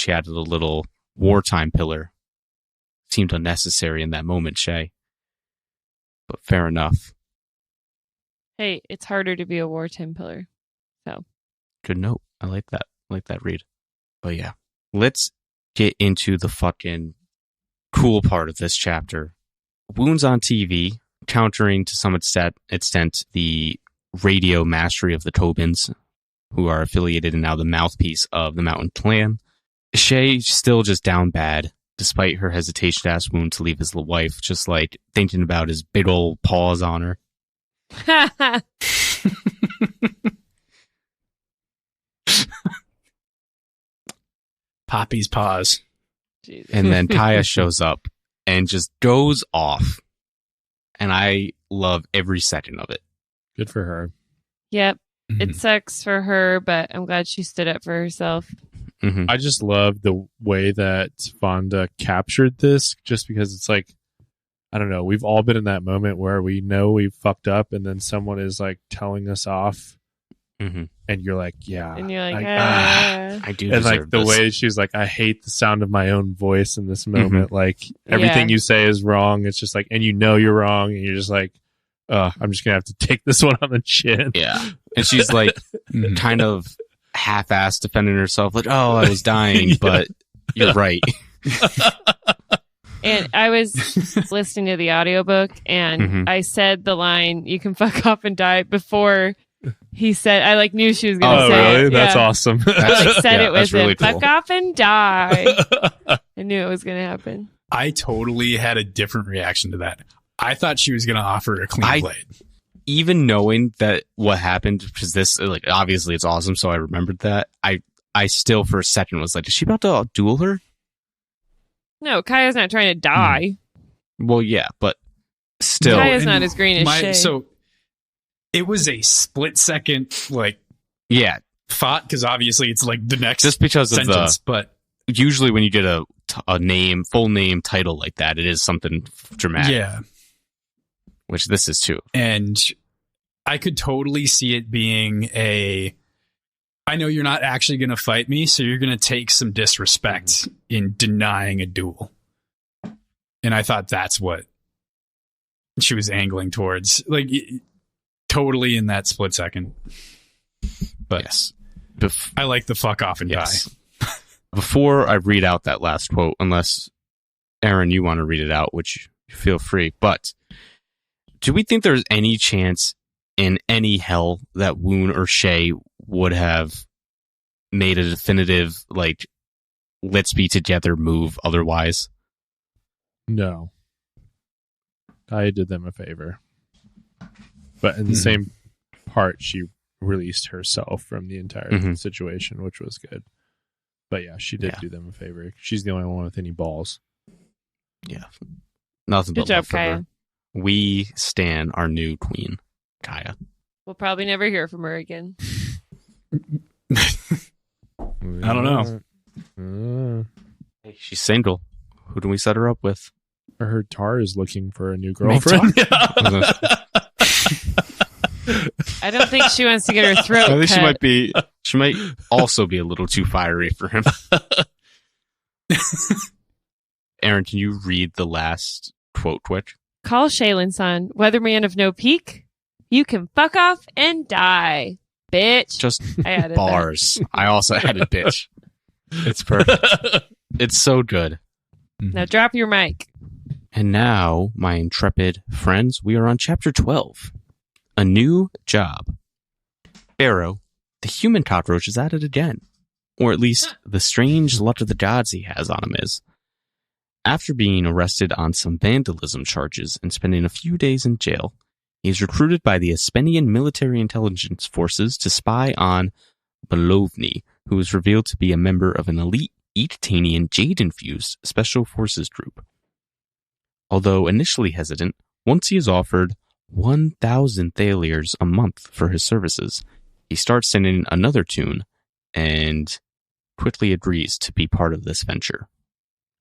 D: added a little wartime pillar. Seemed unnecessary in that moment, Shay. But fair enough.
A: Hey, it's harder to be a wartime pillar. So
D: good note. I like that. I like that read. But yeah, let's get into the fucking cool part of this chapter. Wounds on TV, countering to some extent the radio mastery of the Tobins, who are affiliated and now the mouthpiece of the Mountain Clan. Shay still just down bad, despite her hesitation to ask Wound to leave his wife, just like thinking about his big old paws on her.
C: Poppy's paws.
A: Jesus.
D: And then Kaya shows up and just goes off. And I love every second of it.
B: Good for her.
A: Yep. It sucks for her, but I'm glad she stood up for herself.
B: I just love the way that Fonda captured this, just because it's like, I don't know, we've all been in that moment where we know we fucked up and then someone is like telling us off. And you're like, yeah.
A: And you're like,
D: I do.
B: And like the
D: this.
B: way she's like, I hate the sound of my own voice in this moment. Like everything you say is wrong. It's just like, and you're wrong. And you're just like, I'm just going to have to take this one on the chin.
D: Yeah. And she's like kind of half-assed defending herself. Like, oh, I was dying, but you're right.
A: And I was listening to the audiobook and I said the line, you can fuck off and die, before he said, I like knew she was going to say
B: really?
A: it.
B: That's
A: Yeah.
B: awesome.
A: I like said it with
D: really
A: him.
D: cool.
A: Fuck off and die. I knew it was going to happen.
C: I totally had a different reaction to that. I thought she was going to offer a clean blade.
D: Even knowing that what happened, because this, like, obviously it's awesome, so I remembered that. I still for a second was like, is she about to duel her?
A: No, Kaya's not trying to die.
D: Well, yeah, but still.
A: Kaya's not as green as Shay.
C: So it was a split second, like,
D: Yeah,
C: thought, because obviously it's like the next
D: just because
C: sentence, but
D: usually when you get a full name title like that, it is something dramatic.
C: yeah.
D: Which this is too.
C: And I could totally see it being I know you're not actually going to fight me, so you're going to take some disrespect in denying a duel. And I thought that's what she was angling towards. Like, totally in that split second. But
D: Yes.
C: I like the fuck off and
D: Yes.
C: die.
D: Before I read out that last quote, unless, Aaron, you want to read it out, which feel free, but do we think there's any chance in any hell that Woon or Shay would have made a definitive, like, let's be together move otherwise?
B: No. I did them a favor. But in the same part, she released herself from the entire situation, which was good. But yeah, she did do them a favor. She's the only one with any balls.
D: Yeah. Nothing
A: Good
D: but
A: job,
D: love for
A: Kaya.
D: her. We stan our new queen, Kaya.
A: We'll probably never hear from her again.
C: I don't know.
D: Hey, she's single. Who do we set her up with?
B: I heard Tar is looking for a new girlfriend.
A: I don't think she wants to get her throat
D: I think
A: cut.
D: she might also be a little too fiery for him. Aaron, can you read the last quote quick?
A: Call Shaylin, son. Weatherman of no peak. You can fuck off and die, bitch.
D: Just
A: I added
D: bars. I also added bitch. It's perfect. It's so good.
A: that. Now drop your mic.
D: And now, my intrepid friends, we are on chapter 12. A new job. Barrow, the human cockroach, is at it again. Or at least the strange luck of the gods he has on him is. After being arrested on some vandalism charges and spending a few days in jail, he is recruited by the Espenian military intelligence forces to spy on Bolovny, who is revealed to be a member of an elite Eatanian Jade-infused special forces group. Although initially hesitant, once he is offered 1,000 thalers a month for his services, he starts singing another tune and quickly agrees to be part of this venture.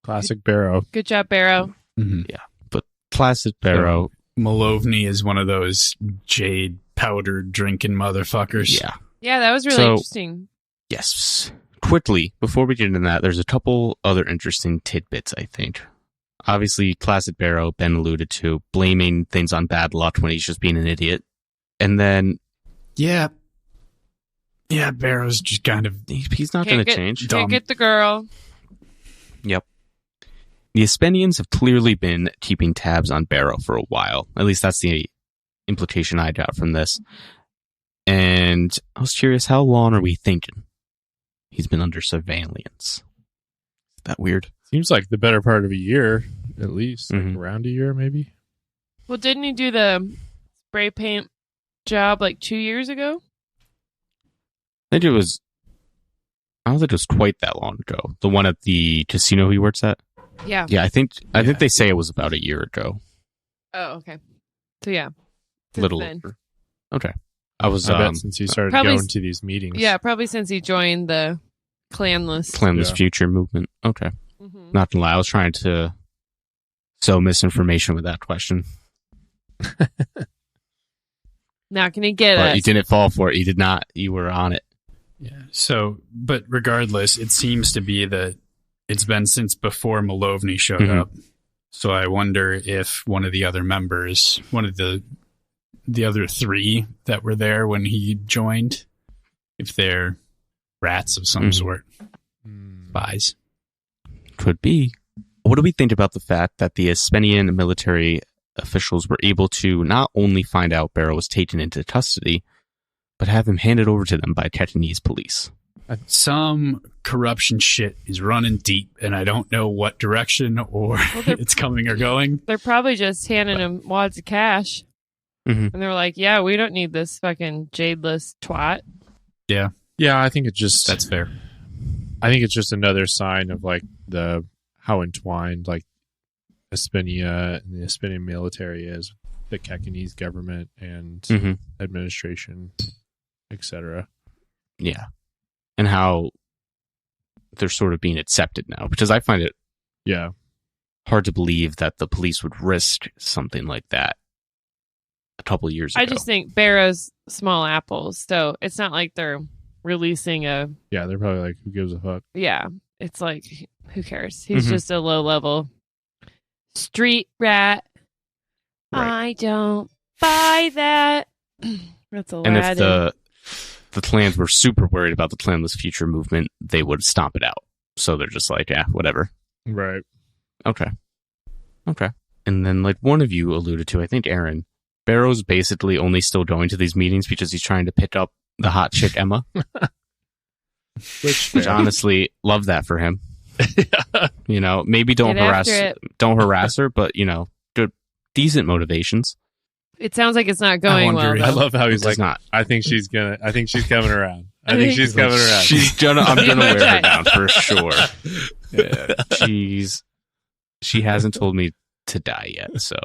B: Classic Barrow.
A: Good job, Barrow.
C: Mm-hmm.
D: But classic Barrow.
C: Malovny is one of those Jade powdered drinking motherfuckers.
D: Yeah.
A: Yeah, that was really interesting.
D: Yes. Quickly, before we get into that, there's a couple other interesting tidbits, I think. Obviously, classic Barrow, Ben alluded to, blaming things on bad luck when he's just being an idiot. And then...
C: Yeah, Barrow's just kind of...
D: He's not going to change.
A: Can't get the girl.
D: Yep. The Espenians have clearly been keeping tabs on Barrow for a while. At least that's the implication I got from this. And I was curious, how long are we thinking he's been under surveillance? Is that weird?
B: Seems like the better part of a year, at least. Like
D: Mhm.
B: around a year, maybe.
A: Well, didn't he do the spray paint job like 2 years ago?
D: I don't think it was quite that long ago. The one at the casino he works at?
A: Yeah.
D: Yeah, I think they say it was about a year ago.
A: Oh, okay. So yeah. Since
D: Little
A: then.
D: over. Okay. I was
B: I bet since he started
A: probably
B: going to these meetings.
A: Yeah, probably since he joined the clanless.
D: Clanless
B: Yeah.
D: Future movement. Okay.
A: Mhm.
D: Not gonna lie, I was trying to sow misinformation with that question.
A: Not gonna get
D: But
A: us.
D: you didn't fall for it. You did not. You were on it.
C: Yeah. So, but regardless, it seems to be that it's been since before Malovny showed
D: Mhm.
C: up. So I wonder if one of the other members, one of the other three that were there when he joined, if they're rats of some
D: Mhm.
C: sort,
B: Hmm.
C: spies.
D: Could be. What do we think about the fact that the Espenian military officials were able to not only find out Barrow was taken into custody, but have him handed over to them by Chetanese police?
C: Some corruption shit is running deep, and I don't know what direction or
A: they're-
C: it's coming or going.
A: They're probably just handing him wads of cash.
D: Mhm.
A: And they're like, yeah, we don't need this fucking jadeless twat.
B: Yeah, I think it just
C: That's fair.
B: I think it's just another sign of like how entwined like Espenia and the Espenian military is, the Chetanese government and
D: Mhm.
B: administration, etc.
D: Yeah. And how they're sort of being accepted now. Because I find it
B: Yeah,
D: hard to believe that the police would risk something like that a couple of years ago.
A: I just think Barrow's small apples. So it's not like they're releasing a.
B: yeah, they're probably like, who gives a fuck?
A: Yeah. It's like, who cares? He's
D: Mhm.
A: just a low level street rat.
D: Right.
A: I don't buy that. That's
D: And if
A: Aladdin.
D: the clans were super worried about the clanless future movement, they would stomp it out. So they're just like, yeah, whatever.
B: Right.
D: Okay. And then, like one of you alluded to, I think Aaron, Barrow's basically only still going to these meetings because he's trying to pick up the hot chick Emma.
B: Which
D: honestly, love that for him. You know, maybe don't
A: Get
D: harass
A: after it.
D: don't harass her, but you know, good decent motivations.
A: It sounds like it's not going well.
C: wonder-
B: I
A: Though.
B: love how he's
D: It does
B: like,
D: not.
B: I think she's coming around. I think she's coming around.
D: I'm gonna wear her
A: Right.
D: down for sure. Yeah, she hasn't told me to die yet, so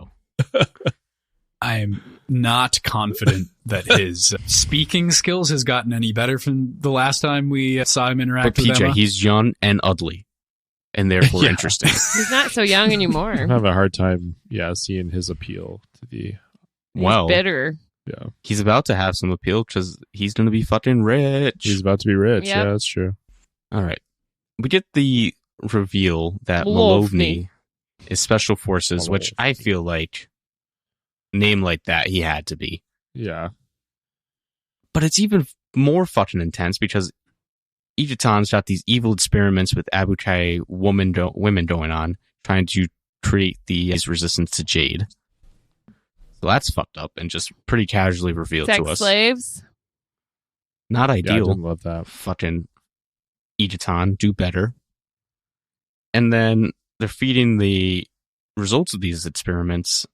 C: I'm not confident that his speaking skills has gotten any better from the last time we saw him interact
D: but
C: with Emma.
D: PJ, he's young and ugly, and therefore
B: Yeah.
D: interesting.
A: He's not so young anymore.
B: I have a hard time, seeing his appeal to the.
A: He's
D: Well,
A: bitter.
B: Yeah,
D: he's about to have some appeal because he's going to be fucking rich.
B: he's about to be rich.
A: Yep.
B: Yeah, that's true.
D: All right. We get the reveal that
A: Malovny.
D: Malovny is Special Forces, which I feel like name like that he had to be.
B: Yeah,
D: But it's even more fucking intense because Ichitan's got these evil experiments with Abutai women going on, trying to create these resistance to Jade. So that's fucked up and just pretty casually revealed
A: Sex
D: to us.
A: slaves.
D: Not
B: yeah, I
D: ideal.
B: didn't love that.
D: Fucking Ichitan, do better. And then they're feeding the results of these experiments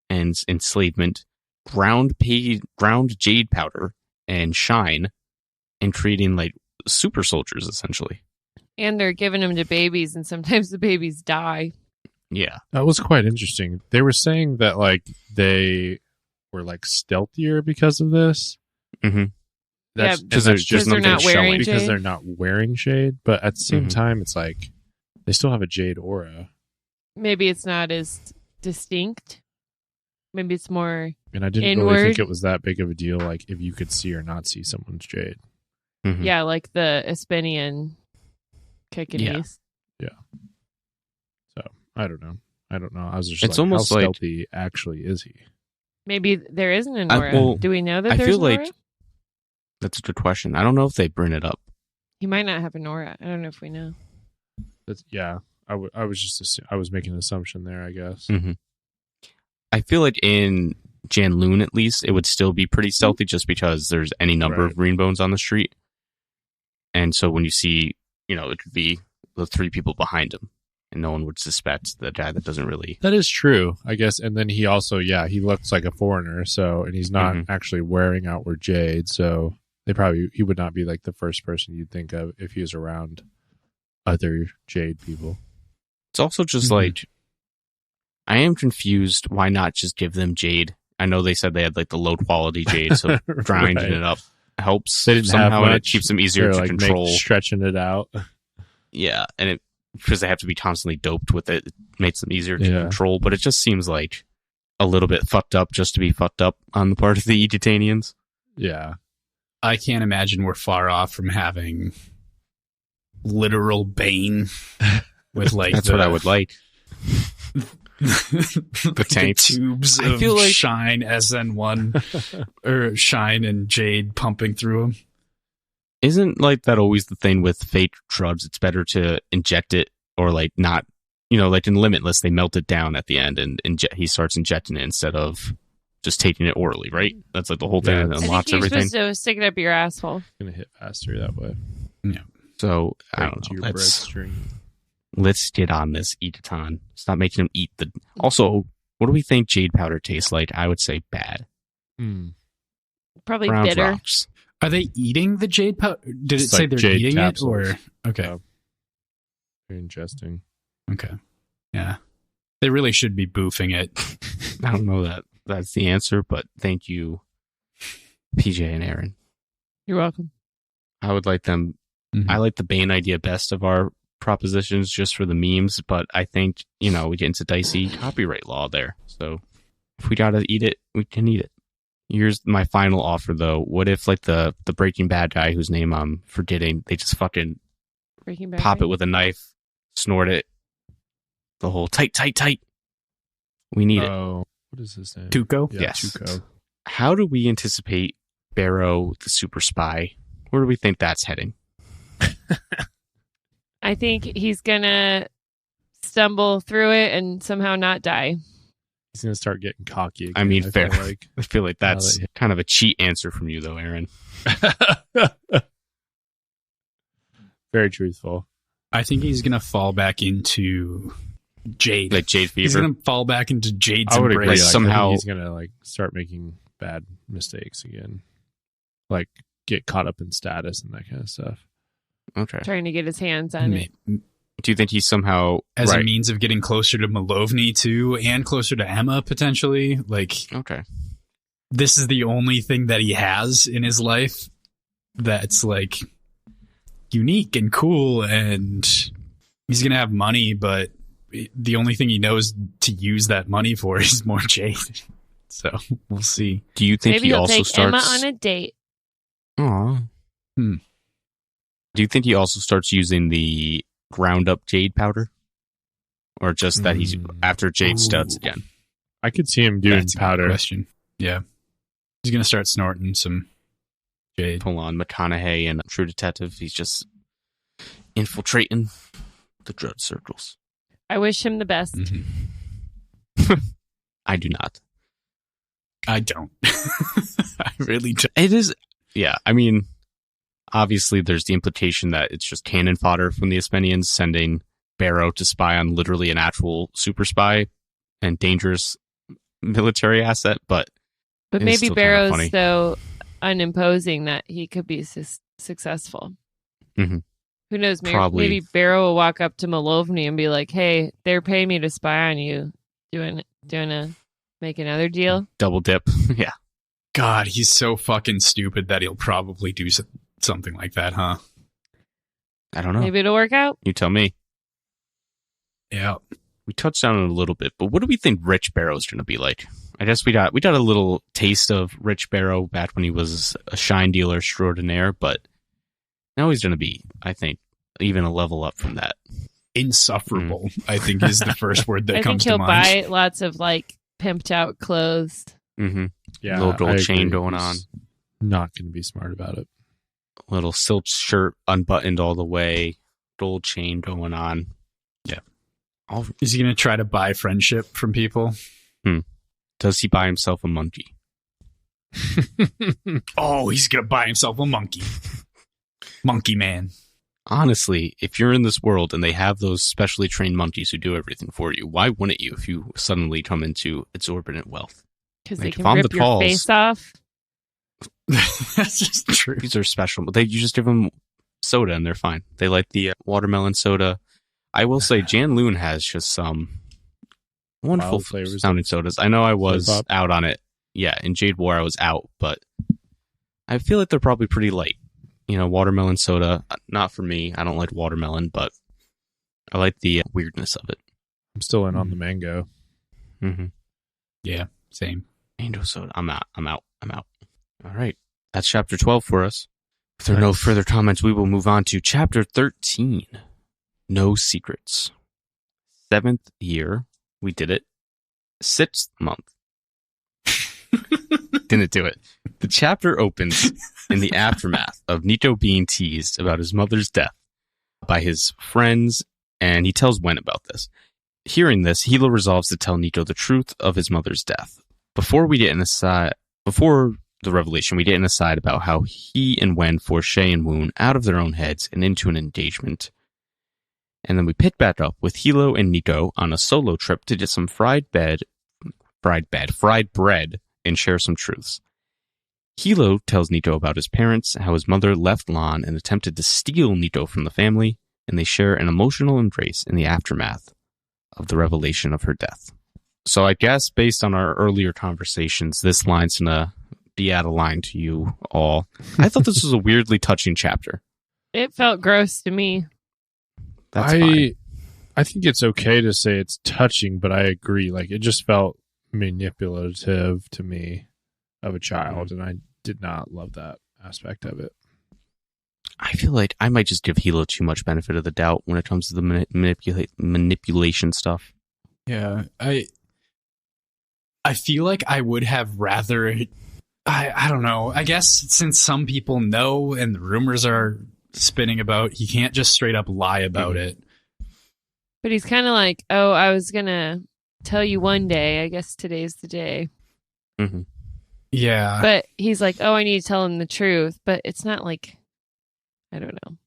D: and enslavement ground jade powder and shine and creating like super soldiers essentially.
A: And they're giving them to babies, and sometimes the babies die.
D: Yeah.
B: That was quite interesting. They were saying that like they were like stealthier because of this.
D: Mhm.
B: That's
A: Yeah,
B: because
D: there's just
A: they're
D: nothing
A: not wearing
D: showing.
B: because
A: Jade?
B: they're not wearing shade. But at the same
D: Mhm.
B: time, it's like they still have a jade aura,
A: Maybe it's not as distinct. Maybe it's more.
B: and I didn't really
A: Inward.
B: think it was that big of a deal. Like if you could see or not see someone's jade.
D: Mhm.
A: Yeah, like the Espinian Kikanis.
B: So I don't know. I was just
D: It's
B: like,
D: almost
B: how
D: like-
B: stealthy actually is he?
A: Maybe there isn't an
D: I-
A: aura.
D: well,
A: Do we know that
D: I
A: there's
D: feel
A: an
D: like
A: aura?
D: that's a good question. I don't know if they bring it up.
A: He might not have an aura. I don't know if we know.
B: That's, yeah, I was just I was making an assumption there. I guess.
D: Mhm. I feel like in Janloon, at least, it would still be pretty stealthy just because there's any number of green bones on the street. And so when you see, it could be the three people behind him, and no one would suspect the guy that doesn't really.
B: That is true, I guess. And then he also, he looks like a foreigner. So, and he's not
D: Mhm.
B: actually wearing outward jade. So he would not be like the first person you'd think of if he was around other jade people.
D: It's also just
C: Mhm.
D: like, I am confused. Why not just give them jade? I know they said they had like the low quality jade, so grinding
B: Right.
D: it up helps
B: They didn't
D: somehow,
B: have
D: and it
B: much.
D: keeps them easier
B: They're
D: to
B: like
D: control.
B: stretching it out.
D: Yeah, and because they have to be constantly doped with it, it makes them easier to
B: Yeah.
D: control. But it just seems like a little bit fucked up just to be fucked up on the part of the Egyptanians.
B: Yeah.
C: I can't imagine we're far off from having literal Bane with like
D: That's what I would like.
C: the
D: tanks.
C: tubes
D: I
C: of
D: feel like-
C: Shine SN1 or Shine and Jade pumping through them.
D: Isn't like that always the thing with fake drugs? It's better to inject it or like not, like in Limitless, they melt it down at the end and he starts injecting it instead of just taking it orally, right? That's like the whole thing
B: Yeah,
D: that
A: I think
D: unlocks
A: you're
D: everything.
A: supposed to stick it up your asshole.
B: Gonna hit faster that way.
D: So I
B: Right
D: don't
B: into
D: know.
B: your bloodstream.
D: Let's get on this Eataton. Stop making him eat the. Also, what do we think jade powder tastes like? I would say bad.
A: Probably
D: Browns
A: bitter.
D: rocks.
C: Are they eating the Jade powder? Did it
B: It's
C: say
B: like
C: they're
B: jade
C: eating
B: capsules.
C: it? Or okay,
B: So, you're ingesting.
C: okay, yeah. They really should be boofing it.
D: I don't know that that's the answer, but thank you, PJ and Aaron.
A: You're welcome.
D: I would like them.
C: Mhm.
D: I like the Bane idea best of our propositions just for the memes, but I think, we get into dicey copyright law there. So if we gotta eat it, we can eat it. Here's my final offer though. What if like the Breaking Bad guy whose name I'm forgetting, they just fucking
A: Breaking Bad.
D: pop it with a knife, snort it, the whole tight. We need it.
B: Oh, what is his name?
C: Tuco?
B: Yeah,
D: Yes.
B: Tuco.
D: How do we anticipate Barrow, the super spy? Where do we think that's heading?
A: I think he's gonna stumble through it and somehow not die.
B: He's gonna start getting cocky again.
D: I mean,
B: feel
D: fair.
B: Like.
D: I feel like that's
B: that-
D: kind of a cheat answer from you, though, Aaron.
B: Very truthful.
C: I think he's gonna fall back into Jade.
D: Like Jade
C: He's
D: fever.
C: gonna fall back into Jade's
B: I would
C: embrace.
B: agree.
D: Like,
B: Like,
D: somehow-
B: I think he's gonna like start making bad mistakes again, like get caught up in status and that kind of stuff.
D: Okay.
A: Trying to get his hands on it.
D: Do you think he's somehow
C: As a
D: right?
C: means of getting closer to Malovny too, and closer to Emma potentially. Like,
D: Okay.
C: this is the only thing that he has in his life that's like unique and cool, and he's gonna have money, but the only thing he knows to use that money for is more Jade. So we'll see.
D: Do you think
A: Maybe
D: he
A: he'll
D: also
A: take
D: starts?
A: Emma on a date.
D: Aw.
C: Hmm.
D: Do you think he also starts using the ground up Jade powder, or just that he's after Jade studs
C: Ooh.
D: again?
B: I could see him doing
C: That's a good
B: powder.
C: question. Yeah, he's gonna start snorting some Jade.
D: Full on McConaughey and True Detective. He's just infiltrating the drug circles.
A: I wish him the best.
C: Mhm.
D: I do not.
C: I don't. I really don't.
D: It is, yeah. I mean, obviously, there's the implication that it's just cannon fodder from the Espenians sending Barrow to spy on literally an actual super spy and dangerous military asset, but
A: But
D: it's
A: maybe
D: still kinda
A: Barrow's
D: funny.
A: so unimposing that he could be successful.
D: Mhm.
A: Who knows? Maybe,
D: Probably.
A: maybe Barrow will walk up to Malovny and be like, "Hey, they're paying me to spy on you. Doing a make another deal."
D: double dip. Yeah.
C: God, he's so fucking stupid that he'll probably do something like that, huh?
D: I don't know.
A: Maybe it'll work out.
D: You tell me.
C: Yeah.
D: We touched on it a little bit, but what do we think Rich Barrow's going to be like? I guess we got a little taste of Rich Barrow back when he was a shine dealer extraordinaire, but now he's going to be, I think, even a level up from that.
C: Insufferable, I think, is the first word that
A: I think
C: comes
A: he'll
C: to mind.
A: buy lots of like pimped out clothes.
D: Mm-hmm.
B: Yeah,
D: Little gold
B: I
D: chain
B: agree.
D: going on.
B: He's not going to be smart about it.
D: Little silk shirt unbuttoned all the way, gold chain going on.
C: Yeah.
D: All,
C: Is he going to try to buy friendship from people?
D: does he buy himself a monkey?
C: Oh, he's going to buy himself a monkey. Monkey man.
D: Honestly, if you're in this world and they have those specially trained monkeys who do everything for you, why wouldn't you if you suddenly come into exorbitant wealth?
A: Because
D: Like,
A: they
D: if
A: can
D: I'm
A: rip
D: the
A: your
D: calls-
A: face off.
C: That's just true.
D: These are special. You just give them soda and they're fine. They like the watermelon soda. I will say Jan Loon has just some wonderful
B: Wild flavors.
D: sounding sodas. I know I was
B: Flip-flop.
D: out on it. Yeah, in Jade War I was out, but I feel like they're probably pretty light. You know, watermelon soda, not for me. I don't like watermelon, but I like the weirdness of it.
B: I'm still in on the mango.
D: Mm-hmm.
C: Yeah, same.
D: Mango soda. I'm out. All right. That's chapter 12 for us. If there are no further comments, we will move on to chapter 13. No secrets. 7th year. We did it. 6th month. Didn't do it. The chapter opens in the aftermath of Nico being teased about his mother's death by his friends, and he tells Wen about this. Hearing this, Hilo resolves to tell Nico the truth of his mother's death. Before the revelation, we get an aside about how he and Wen force Shay and Woon out of their own heads and into an engagement. And then we pick back up with Hilo and Nico on a solo trip to get some fried bread, and share some truths. Hilo tells Nico about his parents, how his mother left Lan and attempted to steal Nico from the family, and they share an emotional embrace in the aftermath of the revelation of her death. So I guess based on our earlier conversations, this line's gonna be out of line to you all. I thought this was a weirdly touching chapter.
A: It felt gross to me.
D: That's fine.
B: I think it's okay to say it's touching, but I agree. Like, it just felt manipulative to me of a child, and I did not love that aspect of it.
D: I feel like I might just give Hilo too much benefit of the doubt when it comes to the manipulation stuff.
C: Yeah, I feel like I would have rather. I don't know. I guess since some people know and the rumors are spinning about, he can't just straight up lie about it.
A: But he's kind of like, "Oh, I was gonna tell you one day. I guess today's the day."
D: Mm-hmm.
C: Yeah.
A: But he's like, "Oh, I need to tell him the truth." But it's not like, I don't know.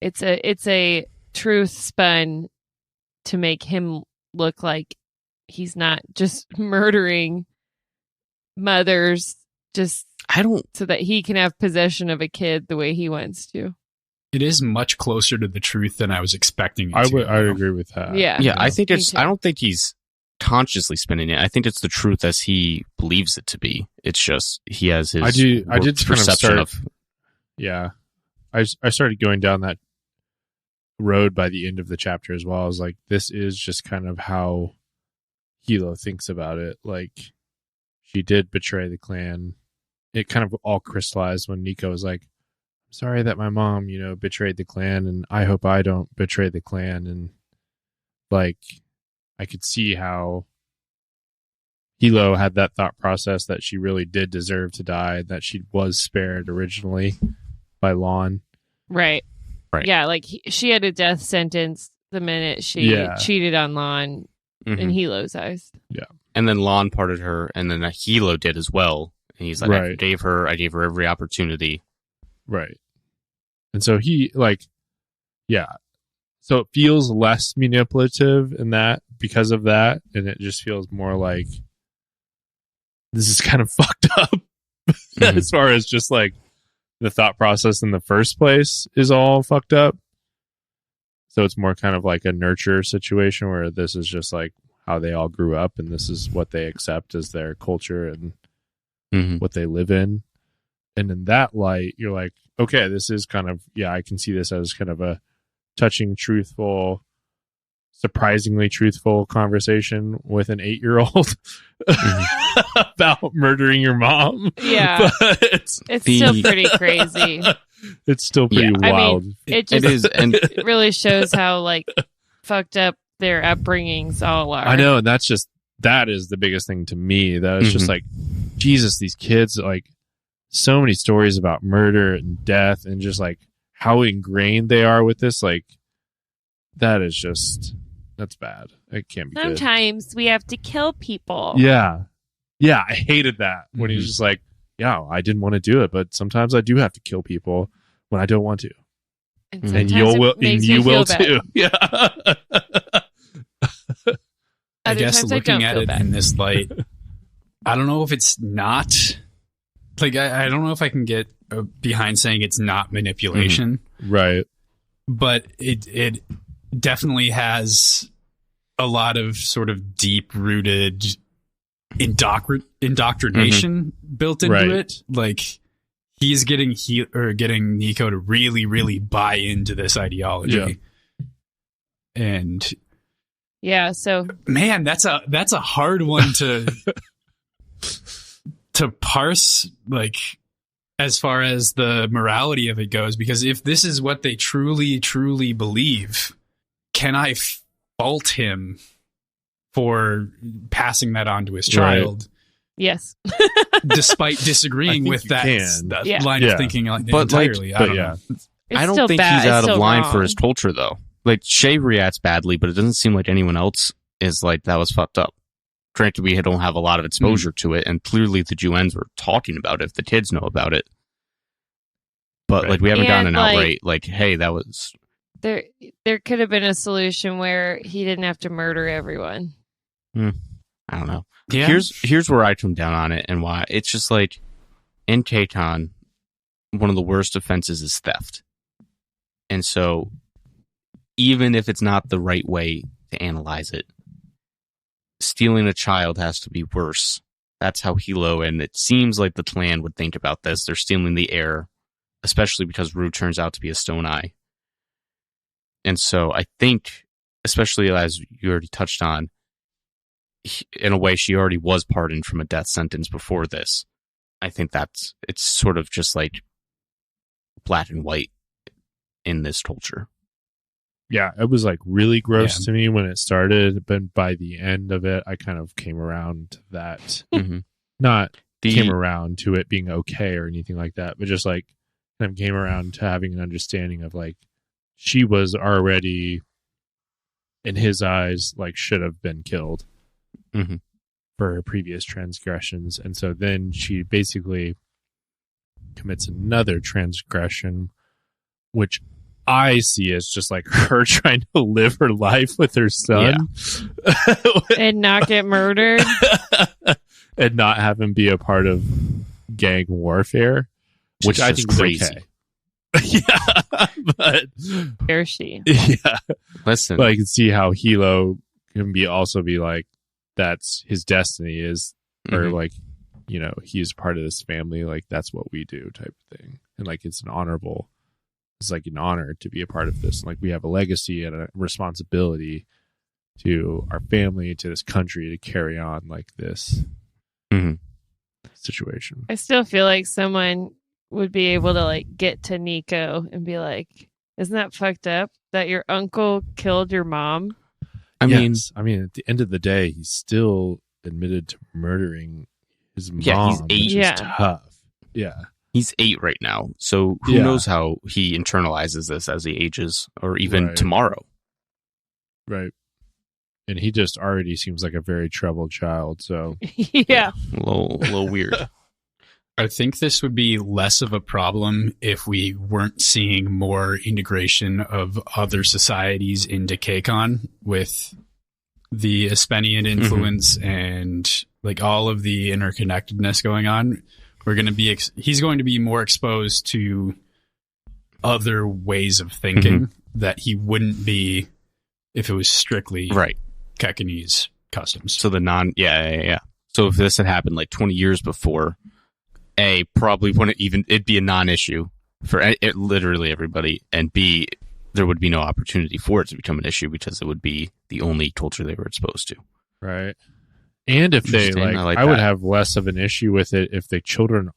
A: It's a truth spun to make him look like he's not just murdering mothers just so that he can have possession of a kid the way he wants to.
C: It is much closer to the truth than I was expecting it
B: I
C: to.
B: would agree with that.
A: Yeah.
D: Yeah, I think
A: Me
D: it's.
A: too.
D: I don't think he's consciously spinning it. I think it's the truth as he believes it to be. It's just he has his.
B: I did kind of
D: perception
B: start.
D: of.
B: Yeah, I started going down that road by the end of the chapter as well. I was like, this is just kind of how Hilo thinks about it. Like, she did betray the clan. It kind of all crystallized when Nico was like, sorry that my mom, betrayed the clan, and I hope I don't betray the clan. And like, I could see how Hilo had that thought process that she really did deserve to die, that she was spared originally by Lon.
A: Right.
D: Right.
A: Yeah, like she had a death sentence the minute she cheated on Lon in Hilo's eyes.
B: Yeah.
D: And then Lon parted her, and then Hilo did as well. And he's like, I gave her every opportunity.
B: Right. And so he, so it feels less manipulative in that because of that. And it just feels more like this is kind of fucked up as far as just like the thought process in the first place is all fucked up. So it's more kind of like a nurture situation where this is just like how they all grew up and this is what they accept as their culture and what they live in. And in that light, you're like, okay, this is kind of, I can see this as kind of a touching, truthful, surprisingly truthful conversation with an 8-year-old about murdering your mom.
A: Yeah.
B: But
A: it's still pretty crazy.
B: It's still pretty wild.
A: I mean, it is, and it really shows how like fucked up their upbringings all are.
B: I know, and that is the biggest thing to me. That is just like, Jesus, these kids, like, so many stories about murder and death and just like how ingrained they are with this. Like, that is just, that's bad. It can't be
A: Sometimes we have to kill people.
B: Yeah. Yeah. I hated that when he's just like, I didn't want to do it, but sometimes I do have to kill people when I don't want to. And you will too. Yeah.
C: I guess looking at it in this light, I don't know if it's not like I don't know if I can get behind saying it's not manipulation,
B: right?
C: But it definitely has a lot of sort of deep rooted indoctrination built into it. Like he's getting Nico to really, really buy into this ideology, and.
A: Yeah, so
C: man, that's a hard one to parse, like as far as the morality of it goes, because if this is what they truly, truly believe, can I fault him for passing that on to his child?
A: Yes.
C: Despite disagreeing with that line of thinking entirely.
D: I don't think he's out of line for his culture, though. Like, Shay reacts badly, but it doesn't seem like anyone else is like, that was fucked up. Granted, we don't have a lot of exposure to it, and clearly the Juens were talking about it, if the kids know about it. But, like, we haven't gotten an outright, like, hey, that was...
A: There could have been a solution where he didn't have to murder everyone.
D: I don't know.
C: Yeah.
D: Here's where I come down on it, and why. It's just like, in Kaitan, one of the worst offenses is theft. And so... even if it's not the right way to analyze it, stealing a child has to be worse. That's how Hilo and it seems like the clan would think about this. They're stealing the heir, especially because Rue turns out to be a stone eye. And so I think, especially as you already touched on, in a way she already was pardoned from a death sentence before this. I think it's sort of just like black and white in this culture.
B: Yeah, it was like really gross to me when it started, but by the end of it, I kind of came around to that. Came around to it being okay or anything like that, but just like kind of came around to having an understanding of like she was already, in his eyes, like should have been killed for her previous transgressions, and so then she basically commits another transgression, which I see as just like her trying to live her life with her son
A: And not get murdered.
B: and not have him be a part of gang warfare, which I think is
D: crazy.
B: okay. Yeah, but
A: Where is she?
B: yeah,
D: Listen,
B: but I can see how Hilo can also be like, that's his destiny is, or
D: Mhm.
B: like, you know, he's part of this family, like that's what we do type of thing, and like it's like an honor to be a part of this, and like we have a legacy and a responsibility to our family, to this country, to carry on like this
D: Mhm.
B: situation.
A: I still feel like someone would be able to like get to Nico and be like, isn't that fucked up that your uncle killed your mom?
D: I mean,
B: at the end of the day, he's still admitted to murdering his mom.
D: Yeah, he's 8.
B: Which is
A: Yeah.
B: tough. Yeah.
D: he's 8 right now, so who
B: Yeah.
D: knows how he internalizes this as he ages, or even
B: Right.
D: tomorrow.
B: Right. And he just already seems like a very troubled child. So
A: Yeah.
D: A little weird.
C: I think this would be less of a problem if we weren't seeing more integration of other societies into KCON with the Espenian influence and like all of the interconnectedness going on. We're going to be he's going to be more exposed to other ways of thinking that he wouldn't be if it was strictly
D: Right.
C: Kekanese customs.
D: So yeah. So if this had happened like 20 years before, A, probably wouldn't even, it'd be a non-issue for literally everybody, and B, there would be no opportunity for it to become an issue because it would be the only culture they were exposed to.
B: right. And if they
D: Interesting.
B: I would
D: that.
B: have less of an issue with it if the children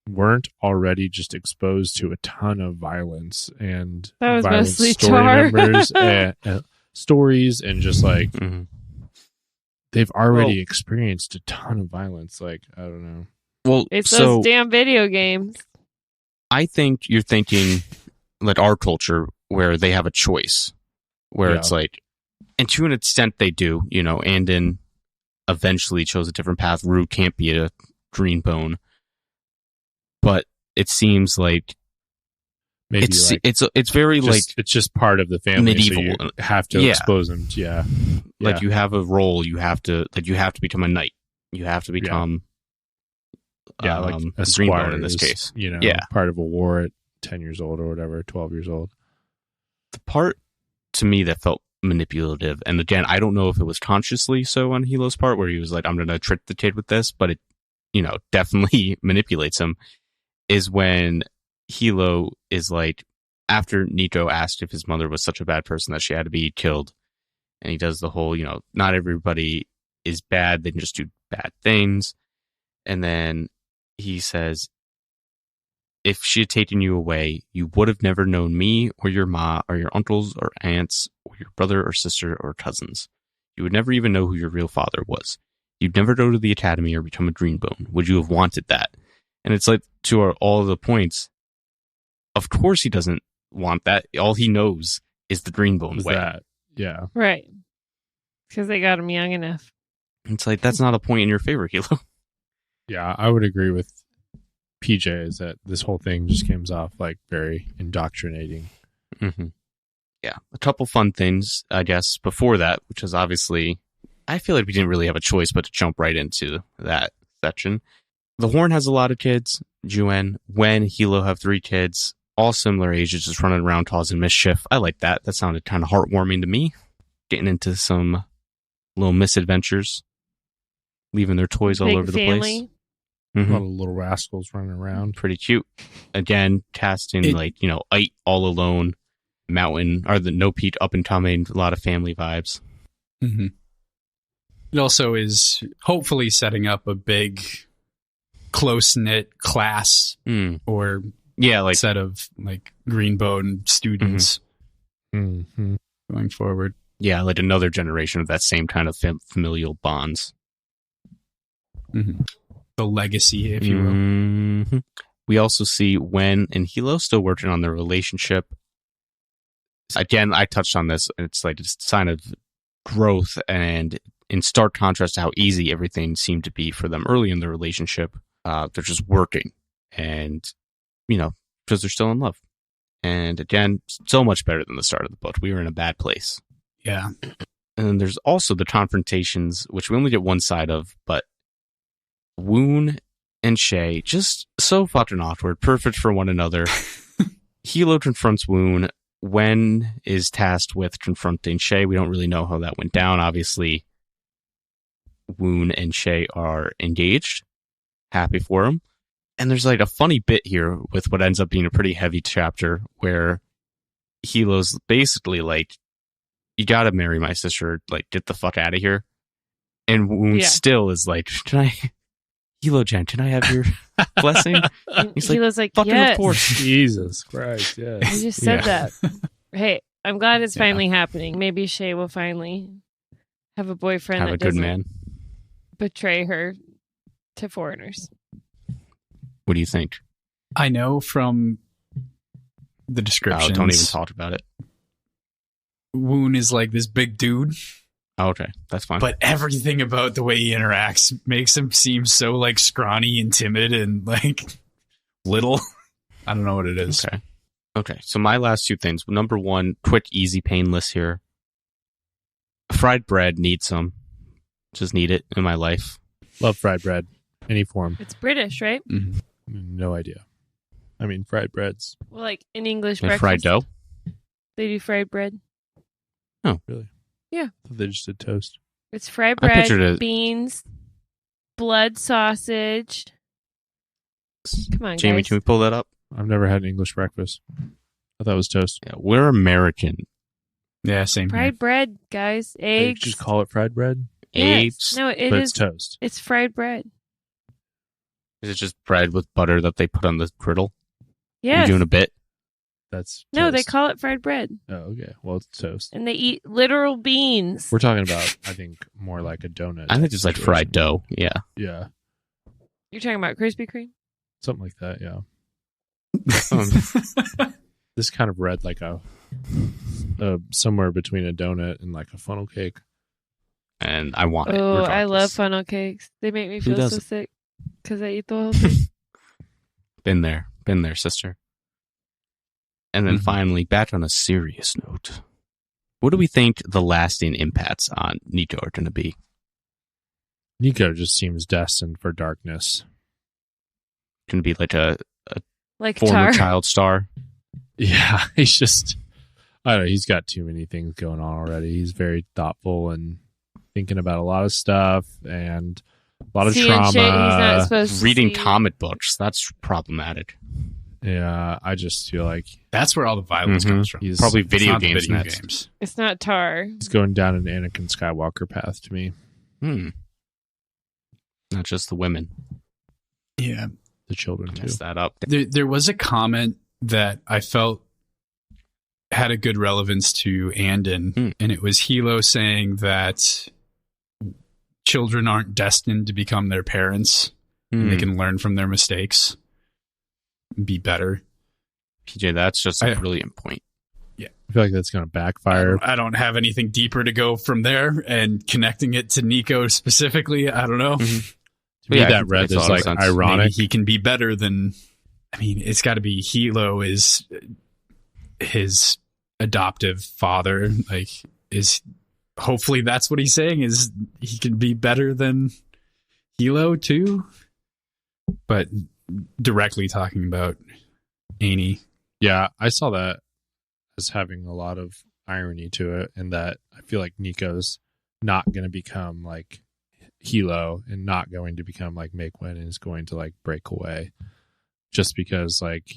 B: weren't already just exposed to a ton of violence and
A: That was
B: violent
A: mostly
B: story
A: Char.
B: members and stories, and just like
D: Mhm.
B: they've already experienced a ton of violence. Like, I don't know.
D: Well,
A: It's
D: so
A: those damn video games.
D: I think you're thinking like our culture where they have a choice, where
B: Yeah.
D: it's like, and to an extent they do, you know, Andon eventually chose a different path. Rue can't be a green bone, but it seems like
B: Maybe
D: it's very like
B: it's just part of the family.
D: medieval.
B: So you have to
D: Yeah.
B: expose them. Yeah.
D: like you have a role, you have to become a knight, you have to become
B: like a
D: green
B: squire
D: bone in this
B: is,
D: case.
B: you know,
D: Yeah.
B: part of a war at 10 years old or whatever, 12 years old.
D: The part to me that felt manipulative, and again, I don't know if it was consciously so on Hilo's part, where he was like, I'm going to trick the kid with this, but it, you know, definitely manipulates him, is when Hilo is like, after Nico asked if his mother was such a bad person that she had to be killed, and he does the whole, you know, not everybody is bad, they can just do bad things. And then he says, if she had taken you away, you would have never known me or your ma or your uncles or aunts or your brother or sister or cousins. You would never even know who your real father was. You'd never go to the academy or become a greenbone. Would you have wanted that? And it's like, to all the points, of course he doesn't want that. All he knows is the greenbone
B: Was
D: way.
B: that? Yeah.
A: Right. Because they got him young enough.
D: It's like, that's not a point in your favor, Hilo.
B: Yeah, I would agree with PJ is that this whole thing just comes off like very indoctrinating.
D: Mm-hmm. Yeah. A couple fun things, I guess, before that, which is obviously, I feel like we didn't really have a choice but to jump right into that section. The Horn has a lot of kids. Juen, Wen, Hilo have 3 kids, all similar ages, just running around causing mischief. I like that. That sounded kind of heartwarming to me. Getting into some little misadventures, leaving their toys all
A: Big
D: over the place.
A: family.
B: A
D: Mhm.
B: lot of little rascals running around.
D: Pretty cute. Again, casting like, you know, Ite all alone, Mountain, or the No Pete up and coming, a lot of family vibes.
C: Mm-hmm. It also is hopefully setting up a big, close-knit class or
D: Yeah, like
C: set of like greenbone students
B: Mm-hmm.
C: going forward.
D: yeah, like another generation of that same kind of familial bonds.
C: Mm-hmm. The legacy, if you will.
D: Mhm. We also see Wen and Hilo still working on their relationship. Again, I touched on this. It's like it's a sign of growth, and in stark contrast to how easy everything seemed to be for them early in the relationship, they're just working, and you know, because they're still in love. And again, so much better than the start of the book. We were in a bad place.
C: Yeah.
D: And then there's also the confrontations, which we only get one side of, but Woon and Shay, just so fucking awkward, perfect for one another. Hilo confronts Woon. Wen is tasked with confronting Shay. We don't really know how that went down. Obviously, Woon and Shay are engaged. Happy for him. And there's like a funny bit here with what ends up being a pretty heavy chapter where Hilo's basically like, you gotta marry my sister, like, get the fuck out of here. And Woon still is like, Hilo-chan, can I have your blessing?
A: He's like,
D: fucking
A: yes.
D: Of course.
B: Jesus Christ, yes.
A: I just said that. Hey, I'm glad it's finally happening. Maybe Shay will finally have a boyfriend
D: Have
A: that
D: a good
A: doesn't
D: man.
A: betray her to foreigners.
D: What do you think?
C: I know from the descriptions.
D: Don't even talk about it.
C: Woon is like this big dude,
D: Oh, okay, that's fine.
C: but everything about the way he interacts makes him seem so like scrawny and timid and like little. I don't know what it is.
D: Okay, so my last two things. Number one, quick, easy, painless here. Fried bread, need some. Just need it in my life.
B: Love fried bread. Any form.
A: It's British, right?
C: Mhm.
B: No idea. I mean, fried breads.
A: Well, like in English
D: And
A: breakfast.
D: fried dough?
A: They do fried bread.
B: Really?
A: Yeah.
B: I thought they just did toast.
A: It's fried
D: I pictured
A: bread,
D: it-
A: beans, blood sausage. Come on,
D: Jamie,
A: guys.
D: can we pull that up?
B: I've never had an English breakfast. I thought it was toast.
D: Yeah, we're American.
C: Yeah, same here.
A: Fried bread, guys.
B: They
A: Eggs.
B: just call it fried bread,
A: Yes.
D: Eggs.
A: No, it
B: but
A: is.
B: it's toast.
A: It's fried bread.
D: Is it just bread with butter that they put on the griddle?
A: Yes.
D: You doing a bit?
B: That's
A: No, they
B: toast.
A: call it fried bread.
B: Oh, okay. Well, it's toast.
A: And they eat literal beans.
B: We're talking about, I think, more like a donut.
D: I think it's like fried
B: situation.
D: dough. Yeah.
B: Yeah,
A: You're talking about Krispy Kreme?
B: something like that. Yeah.
D: Um,
B: This kind of read like a somewhere between a donut and like a funnel cake.
D: and I want it.
A: Oh, I love
D: regardless.
A: funnel cakes. They make me
D: Who
A: feel so
D: doesn't?
A: sick because I eat the whole thing.
D: Been there, sister. And then
C: Mhm.
D: finally, back on a serious note, what do we think the lasting impacts on Nico are going to be?
B: Nico just seems destined for darkness.
D: Going to be like a
A: Like
D: former
A: tar.
D: child star?
B: Yeah, he's just, I don't know, he's got too many things going on already. He's very thoughtful and thinking about a lot of stuff and a lot of
A: Seeing
B: trauma.
A: shit he's not supposed to
D: Reading
A: see.
D: comic books, that's problematic.
B: Yeah, I just feel like
C: That's where all the violence
D: Mhm.
C: comes from.
B: he's
D: Probably
C: It's
D: video
C: not the
D: games
C: video
D: next.
C: games.
A: It's not tar.
B: he's going down an Anakin Skywalker path to me.
D: Not just the women.
C: Yeah.
B: The children too.
D: Mess that up.
C: There was a comment that I felt had a good relevance to Andon, and it was Hilo saying that children aren't destined to become their parents. And they can learn from their mistakes, be better.
D: PJ, that's just a brilliant point.
B: I feel like that's going to backfire.
C: I don't have anything deeper to go from there, and connecting it to Nico specifically, I don't know.
D: Mhm.
B: To me,
D: Yeah,
B: that read
D: makes a
B: is
D: lot of
B: like
D: sense.
B: ironic.
C: Maybe he can be better than. I mean, it's got to be Hilo is his adoptive father. Like, is hopefully that's what he's saying is he can be better than Hilo too. But directly talking about Annie.
B: Yeah, I saw that as having a lot of irony to it, and that I feel like Nico's not going to become like Hilo and not going to become like Maik and is going to like break away just because, like,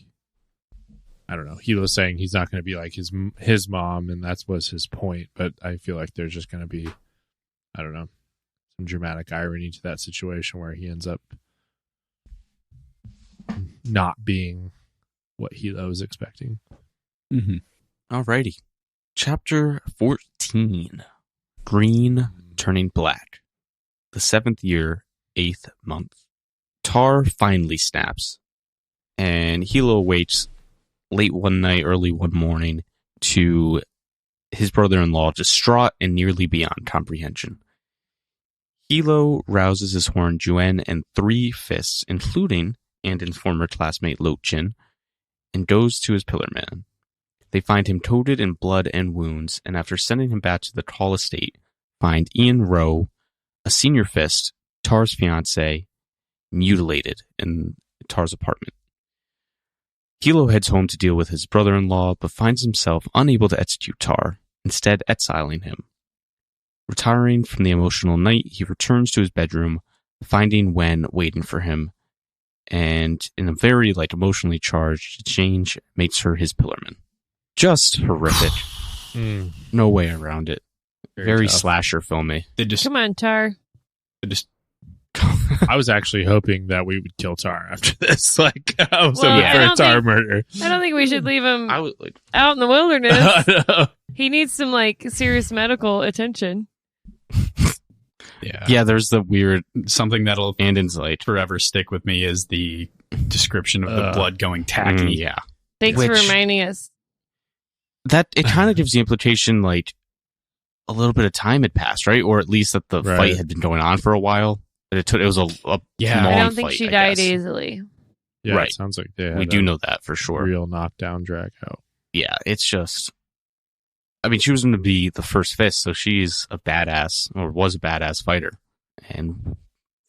B: I don't know, Hilo's saying he's not going to be like his mom, and that was his point, but I feel like there's just going to be, I don't know, some dramatic irony to that situation where he ends up not being what Hilo is expecting.
C: Mm-hmm.
D: Alrighty. Chapter 14. Green turning black. The 7th year, 8th month. Tar finally snaps, and Hilo wakes late one night, early one morning, to his brother-in-law distraught and nearly beyond comprehension. Hilo rouses his horn Juen and 3 fists, including Andon's former classmate Lo Chin, and goes to his pillar man. They find him coated in blood and wounds, and after sending him back to the Tall estate, find Ian Rowe, a senior fist, Tar's fiancé, mutilated in Tar's apartment. Hilo heads home to deal with his brother-in-law, but finds himself unable to execute Tar, instead exiling him. Retiring from the emotional night, he returns to his bedroom, finding Wen waiting for him, and in a very emotionally charged exchange, makes her his pillarman. Just horrific. No way around it. Very
B: tough.
D: slasher filmy.
A: Come on, Tar.
B: I was actually hoping that we would kill Tar after this. I was
A: Well,
B: hoping
A: I
B: for a
A: don't
B: Tar
A: think-
B: murder.
A: I don't think we should leave him
D: I was
A: out in the wilderness.
B: No.
A: He needs some serious medical attention.
C: Yeah.
D: there's the weird
C: Something that'll
D: Andon's light.
C: forever stick with me is the description of the blood going tacky.
D: Yeah.
A: Thanks for
D: Which-
A: reminding us.
D: That it kind of gives the implication a little bit of time had passed, right? Or at least that the
B: Right.
D: fight had been going on for a while. That it was a
C: Yeah.
D: long
A: I don't think
D: fight,
A: she
D: I
A: died
D: guess.
A: easily.
B: Yeah,
D: Right.
B: it sounds like they had
D: We do know that for sure.
B: real knockdown drag out.
D: Yeah, it's just. I mean, she was going to be the first fist, so she's a badass, or was a badass fighter. And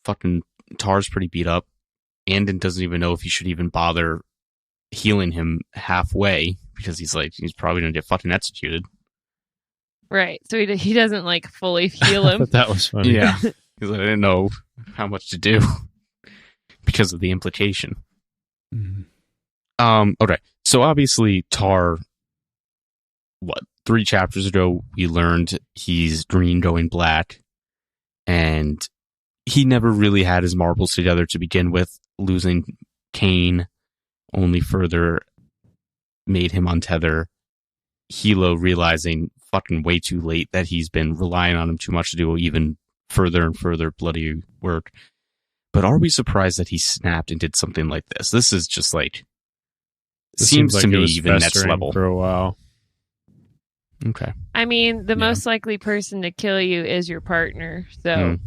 D: fucking Tar's pretty beat up. Andon doesn't even know if he should even bother healing him halfway, because he's probably going to get fucking executed.
A: Right. So he doesn't fully heal him.
B: But that was funny.
D: Yeah, because I didn't know how much to do because of the implication.
C: Mhm.
D: Okay, so obviously Tar, 3 chapters ago, we learned he's green going black, and he never really had his marbles together to begin with. Losing Kane only further made him untether. Hilo realizing fucking way too late that he's been relying on him too much to do even further and further bloody work. But are we surprised that he snapped and did something like this? This is just
B: This
D: seems
B: like
D: to
B: it
D: me
B: was
D: even next
B: festering
D: level.
B: for a while.
D: Okay.
A: I mean, the
C: Yeah.
A: most likely person to kill you is your partner. So,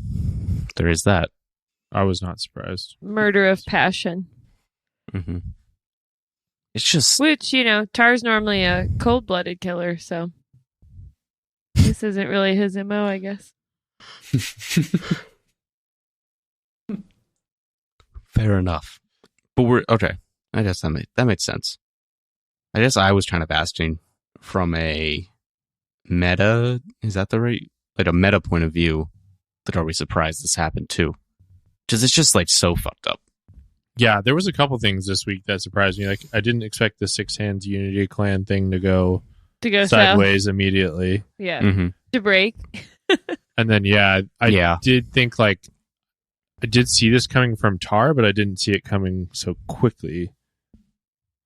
D: There is that.
B: I was not surprised.
A: murder of passion.
D: hmm It's just
A: Which, Tar's normally a cold-blooded killer, so this isn't really his MO, I guess.
D: fair enough. But we're okay. I guess that makes sense. I guess I was kind of asking from a meta. Is that the right a meta point of view? That are we surprised this happened too? Because it's just so fucked up.
B: Yeah, there was a couple things this week that surprised me. I didn't expect the Six Hands Unity Clan thing to go
A: To go south.
B: sideways immediately.
A: Yeah.
D: Mm-hmm.
A: To break.
B: And then, I did think I did see this coming from Tar, but I didn't see it coming so quickly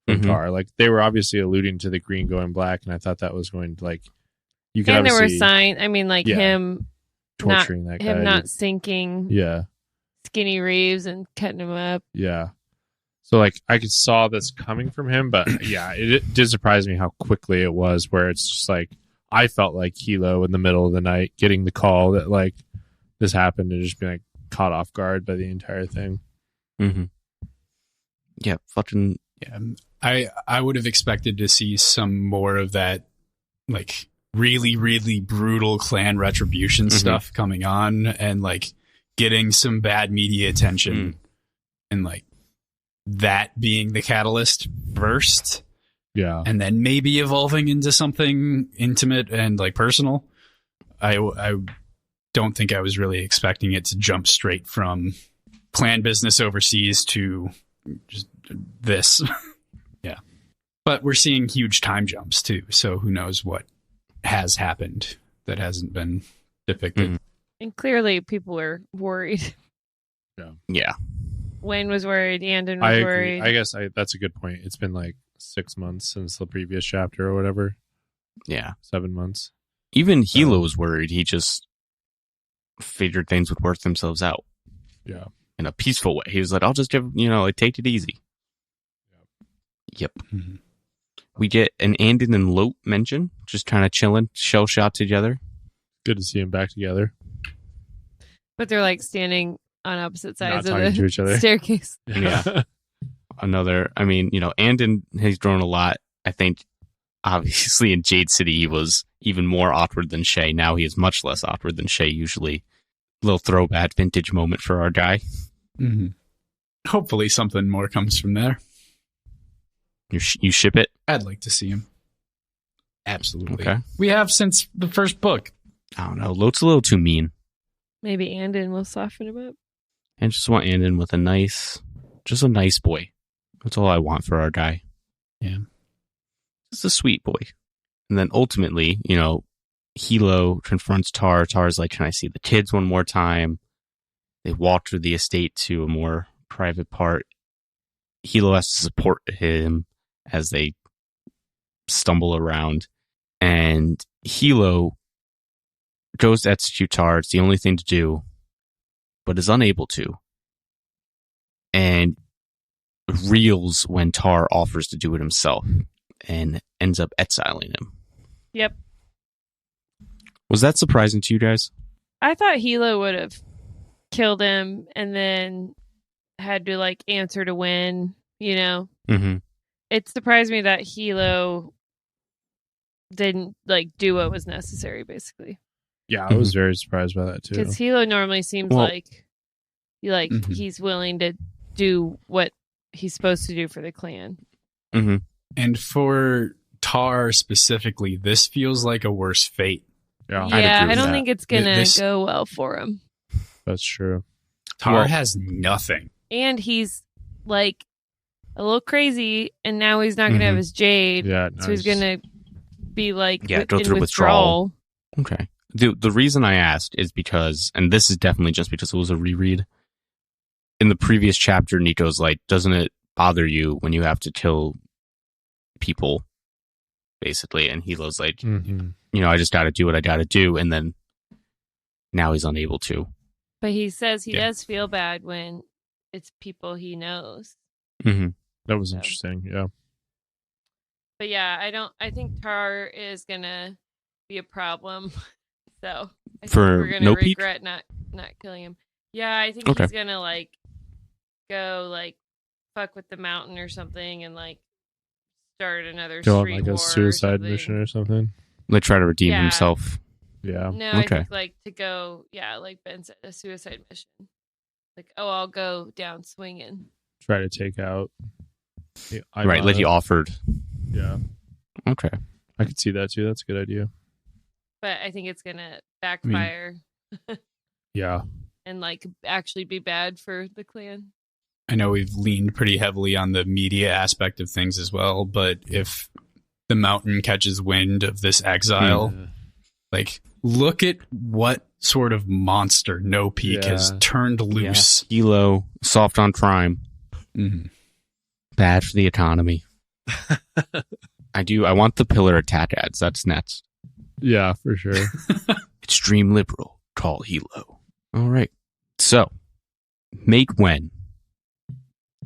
B: from
D: Mhm.
B: Tar. They were obviously alluding to the green going black, and I thought that was going to you could
A: And there were
B: obviously
A: signs. I mean,
B: Yeah.
A: him
B: torturing that guy.
A: him not sinking
B: Yeah,
A: Skinny Reeves and cutting him up.
B: yeah. So I could saw this coming from him, but yeah, it did surprise me how quickly it was. Where it's just I felt like Hilo in the middle of the night getting the call that this happened and just being caught off guard by the entire thing.
D: Mm-hmm. Yeah, fucking.
C: Yeah, I would have expected to see some more of that, really, really brutal clan retribution stuff coming on, and getting some bad media attention, and that being the catalyst first,
B: Yeah,
C: and then maybe evolving into something intimate and personal. I don't think I was really expecting it to jump straight from clan business overseas to just this. Yeah. But we're seeing huge time jumps too. So who knows what has happened that hasn't been depicted.
A: And clearly people were worried.
D: Yeah.
A: Wayne was worried. Andon was
B: I agree.
A: worried.
B: I guess that's a good point. It's been 6 months since the previous chapter or whatever.
D: Yeah.
B: 7 months.
D: Even Hilo was worried. He just figured things would work themselves out.
B: Yeah.
D: In a peaceful way. He was like, I'll just give, take it easy. Yep.
C: Mm-hmm.
D: We get an Andon and Lope mention, just kind of chilling, shell shot together.
B: Good to see them back together.
A: But they're standing on opposite sides
B: Not
A: of
B: talking
A: the
B: to each other.
A: staircase.
D: Yeah. Andon has grown a lot. I think obviously in Jade City he was even more awkward than Shay. Now he is much less awkward than Shay usually. Little throwback vintage moment for our guy.
C: Mm-hmm. Hopefully something more comes from there.
D: You ship it?
C: I'd like to see him. Absolutely.
D: Okay.
C: We have since the first book.
D: I don't know. Lote's a little too mean.
A: Maybe Andon will soften him up.
D: I just want Andon with a nice boy. That's all I want for our guy.
C: Yeah.
D: Just a sweet boy. And then ultimately, Hilo confronts Tar. Tar's like, can I see the kids one more time? They walk through the estate to a more private part. Hilo has to support him as they stumble around. And Hilo goes to execute Tar. It's the only thing to do, but is unable to. And reels when Tar offers to do it himself and ends up exiling him.
A: Yep.
D: Was that surprising to you guys?
A: I thought Hilo would have killed him and then had to answer to win,
D: Mm-hmm.
A: It surprised me that Hilo didn't do what was necessary, basically.
B: Yeah, I was very surprised by that too.
A: Because Hilo normally seems he's willing to do what he's supposed to do for the clan.
D: Mm-hmm.
C: And for Tar specifically, this feels like a worse fate.
B: Yeah,
A: I don't think it's gonna go well for him.
B: That's true.
C: Tar has nothing.
A: And he's a little crazy, and now he's not gonna have his Jade.
B: Yeah,
A: so he's gonna be
D: go through withdrawal. Okay. The reason I asked is because, and this is definitely just because it was a reread. In the previous chapter, Nico's like, doesn't it bother you when you have to kill people, basically? And Hilo's like, I just got to do what I got to do. And then now he's unable to.
A: But he says he does feel bad when it's people he knows.
D: Mm-hmm.
B: That was interesting. Yeah.
A: But yeah, I think Tar is gonna be a problem. So I think we're gonna regret not killing him. Yeah, I think he's gonna go fuck with the mountain or something and start another
B: go
A: street
B: on
A: war
B: a suicide mission or something.
D: Like try to redeem himself.
B: Yeah.
A: No, I think to go Ben said, a suicide mission. I'll go down swinging.
B: Try to take out.
D: Right, like he offered.
B: Yeah.
D: Okay.
B: I could see that too. That's a good idea.
A: But I think it's gonna backfire.
B: Yeah.
A: And actually be bad for the clan.
C: I know we've leaned pretty heavily on the media aspect of things as well, but if the mountain catches wind of this exile, look at what sort of monster No Peak has turned loose.
D: Yeah. Hilo, soft on crime.
C: Mm-hmm.
D: Bad for the economy. I want the pillar attack ads. That's next.
B: Yeah, for sure.
D: Extreme liberal. Call Hilo. All right. So, Maik Wen.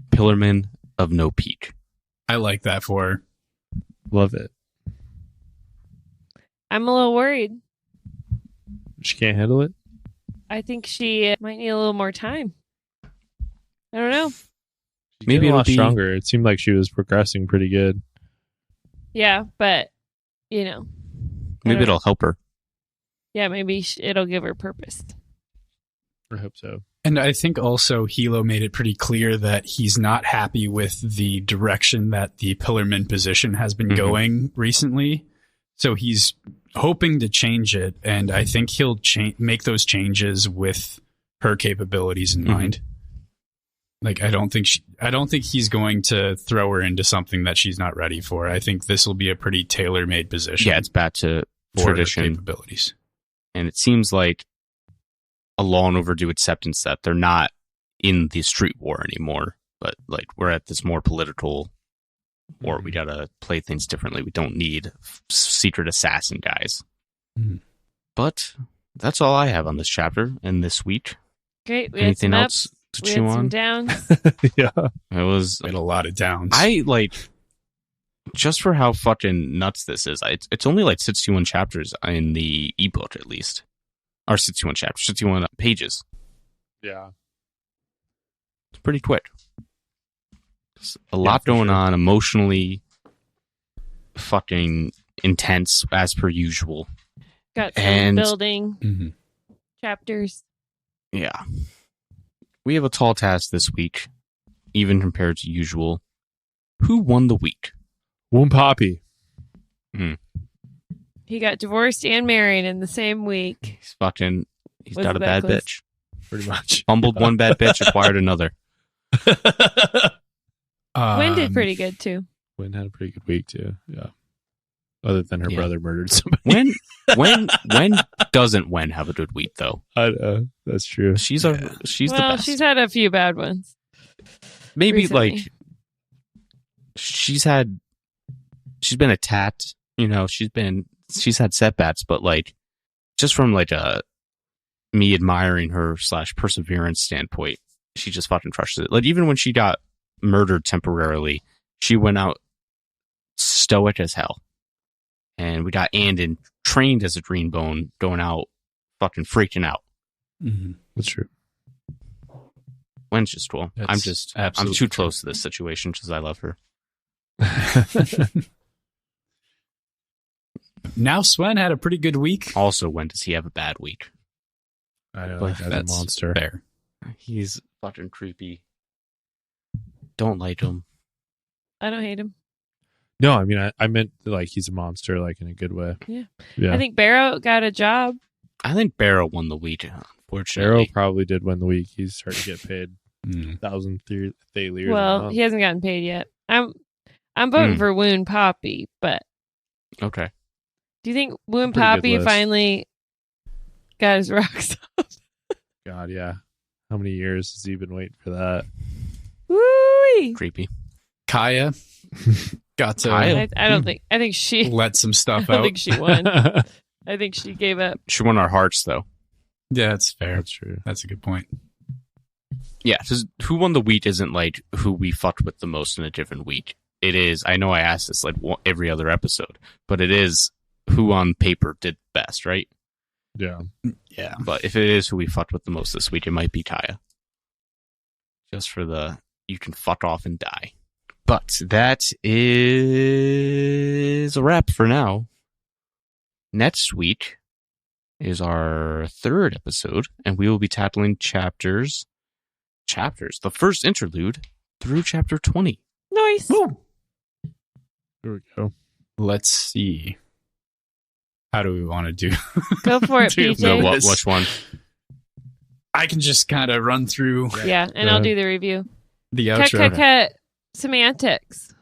D: Pillarman of No Peak.
C: I like that for her.
B: Love it.
A: I'm a little worried.
B: She can't handle it?
A: I think she might need a little more time. I don't know.
B: Maybe a lot stronger. It seemed like she was progressing pretty good.
A: Yeah, but,
D: Maybe it'll help her.
A: Yeah, maybe it'll give her purpose.
B: I hope so.
C: And I think also Hilo made it pretty clear that he's not happy with the direction that the Pillarman position has been going recently. So he's hoping to change it, and I think he'll make those changes with her capabilities in mind. I don't think he's going to throw her into something that she's not ready for. I think this will be a pretty tailor-made position.
D: Yeah, it's back to tradition
C: capabilities.
D: And it seems like a long overdue acceptance that they're not in the street war anymore, but we're at this more political war. We gotta play things differently. We don't need secret assassin guys. But that's all I have on this chapter and this week.
A: Great.
D: Anything else to chew on?
A: Some downs.
B: Yeah.
C: We had a lot of downs.
D: Just for how fucking nuts this is, it's only 61 chapters in the ebook, at least. Or 61 chapters, 61 pages.
B: Yeah.
D: It's pretty quick. There's a lot going on emotionally. fucking intense as per usual.
A: Got some
D: And-
A: building chapters.
D: Yeah. We have a tall task this week, even compared to usual. Who won the week?
B: Woon Poppy.
A: He got divorced and married in the same week.
D: He's got
A: Wasn't
D: a
A: that
D: bad
A: close?
D: bitch.
B: Pretty much.
D: Fumbled one bad bitch, acquired another.
A: Gwen did pretty good too.
B: Wynn had a pretty good week too. Yeah. Other than her
D: Yeah.
B: brother murdered somebody.
D: When doesn't Wen have a good week though?
B: That's true.
D: She's the best.
A: She's had a few bad ones.
D: Maybe
A: recently.
D: like she's been attacked, she's had setbacks, but like just from like me admiring her / perseverance standpoint, she just fucking crushes it. Like even when she got murdered temporarily, she went out stoic as hell. And we got Andon trained as a green bone going out fucking freaking out.
B: That's true.
D: Wen's just cool. I'm
C: absolutely
D: too close to this situation because I love her.
C: Now Sven had a pretty good week.
D: Also, when does he have a bad week?
B: I know.
D: But
B: That's a
C: That's
B: monster.
C: fair.
D: He's fucking creepy. Don't like him.
A: I don't hate him.
B: No, I mean, I meant like he's a monster, like in a good way.
A: Yeah.
B: Yeah.
A: I think Barrow got a job.
D: I think Barrow won the week,
B: Arrow
D: unfortunately.
B: probably did win the week. He's starting to get paid 1,000 Thaliers.
A: Well, he hasn't gotten paid yet. I'm voting for Woon Poppy, but
D: Okay.
A: do you think Woon
B: Pretty good
A: Poppy
B: list.
A: finally got his rocks off?
B: God, yeah. How many years has he been waiting for that?
A: Woo!
D: Creepy.
C: Kaya got to
D: Kaya?
A: I don't think. I think she.
C: let some
A: I
C: stuff
A: don't
C: out.
A: think she won. I think she gave up.
D: She won our hearts, though.
C: Yeah, that's fair.
B: That's true.
C: That's a good point.
D: Yeah, because who won the week isn't like who we fucked with the most in a different week. It is, I know I asked this like every other episode, but it is who on paper did best, right?
B: Yeah.
C: Yeah.
D: But if it is who we fucked with the most this week, it might be Kaya. Just for the, you can fuck off and die. But that is a wrap for now. Next week is our third episode, and we will be tackling chapters, the first interlude through chapter 20.
A: Nice.
C: Woo.
B: Here we go.
C: Let's see. How do we want to do?
A: Go for it,
C: Do
A: PJ.
C: the
D: No,
C: Yes.
D: which one?
C: I can just kind of run through
A: Yeah, and I'll do the review.
C: the
A: Cut,
C: outro.
A: cut, cut. Semantics.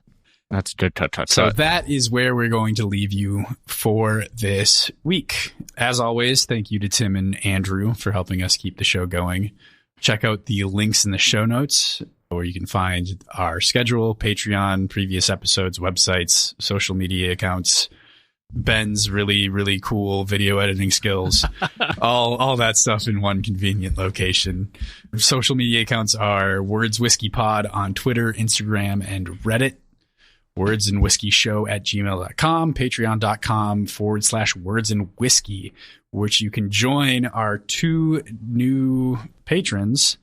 D: That's a good cut.
C: So that is where we're going to leave you for this week. As always, thank you to Tim and Andrew for helping us keep the show going. Check out the links in the show notes where you can find our schedule, Patreon, previous episodes, websites, social media accounts, Ben's really, really cool video editing skills, all that stuff in one convenient location. Social media accounts are Words Whiskey Pod on Twitter, Instagram, and Reddit. wordsandwhiskyshow@gmail.com, patreon.com/words and whiskey, which you can join our 2 new patrons,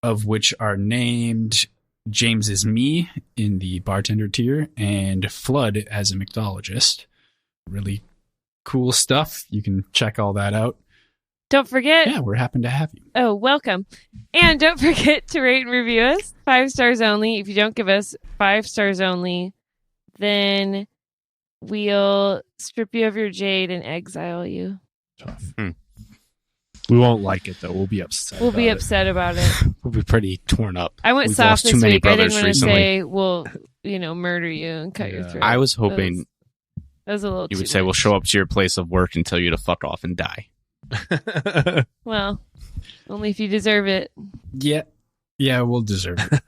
C: of which are named James is me in the bartender tier and Flood as a mixologist. Really cool stuff. You can check all that out.
A: Don't forget.
C: Yeah, we're happy to have you.
A: Oh, welcome. And don't forget to rate and review us. 5 stars only. If you don't give us 5 stars only, then we'll strip you of your jade and exile you.
B: Tough. We won't like it though. We'll be upset.
A: We'll be
B: about it.
A: upset about it.
D: We'll be pretty torn up.
A: I went
D: We've
A: soft
D: lost
A: this
D: too many
A: week. I didn't
D: brothers
A: want to
D: recently.
A: say we'll, murder you and cut your
B: Yeah.
A: throat.
D: I was hoping
A: That was a little
D: you
A: too
D: would say
A: much.
D: we'll show up to your place of work and tell you to fuck off and die.
A: Well, only if you deserve it.
C: Yeah, we'll deserve it.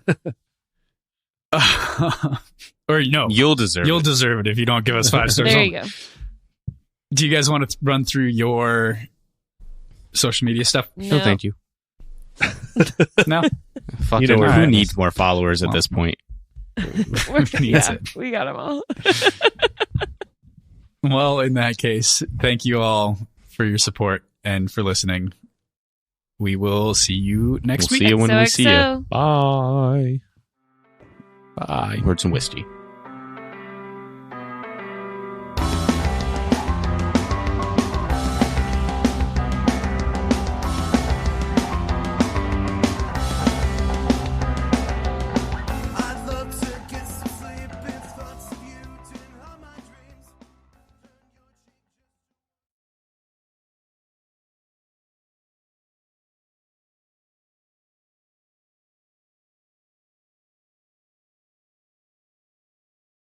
C: Or no,
D: You'll deserve
C: you'll
D: it.
C: deserve it if you don't give us 5 stars.
A: There
C: only.
A: you go.
C: Do you guys want to run through your social media stuff?
D: No, thank you.
C: No?
D: Fucking,
B: know where
D: who
B: it is.
D: needs more followers at this point?
A: Needs
C: Needs it.
A: We got them all.
C: Well, in that case, thank you all for your support and for listening. We will see you next
D: We'll
C: week.
D: see you when we see you.
A: XOXO.
B: Bye.
C: Bye.
D: Words and whiskey.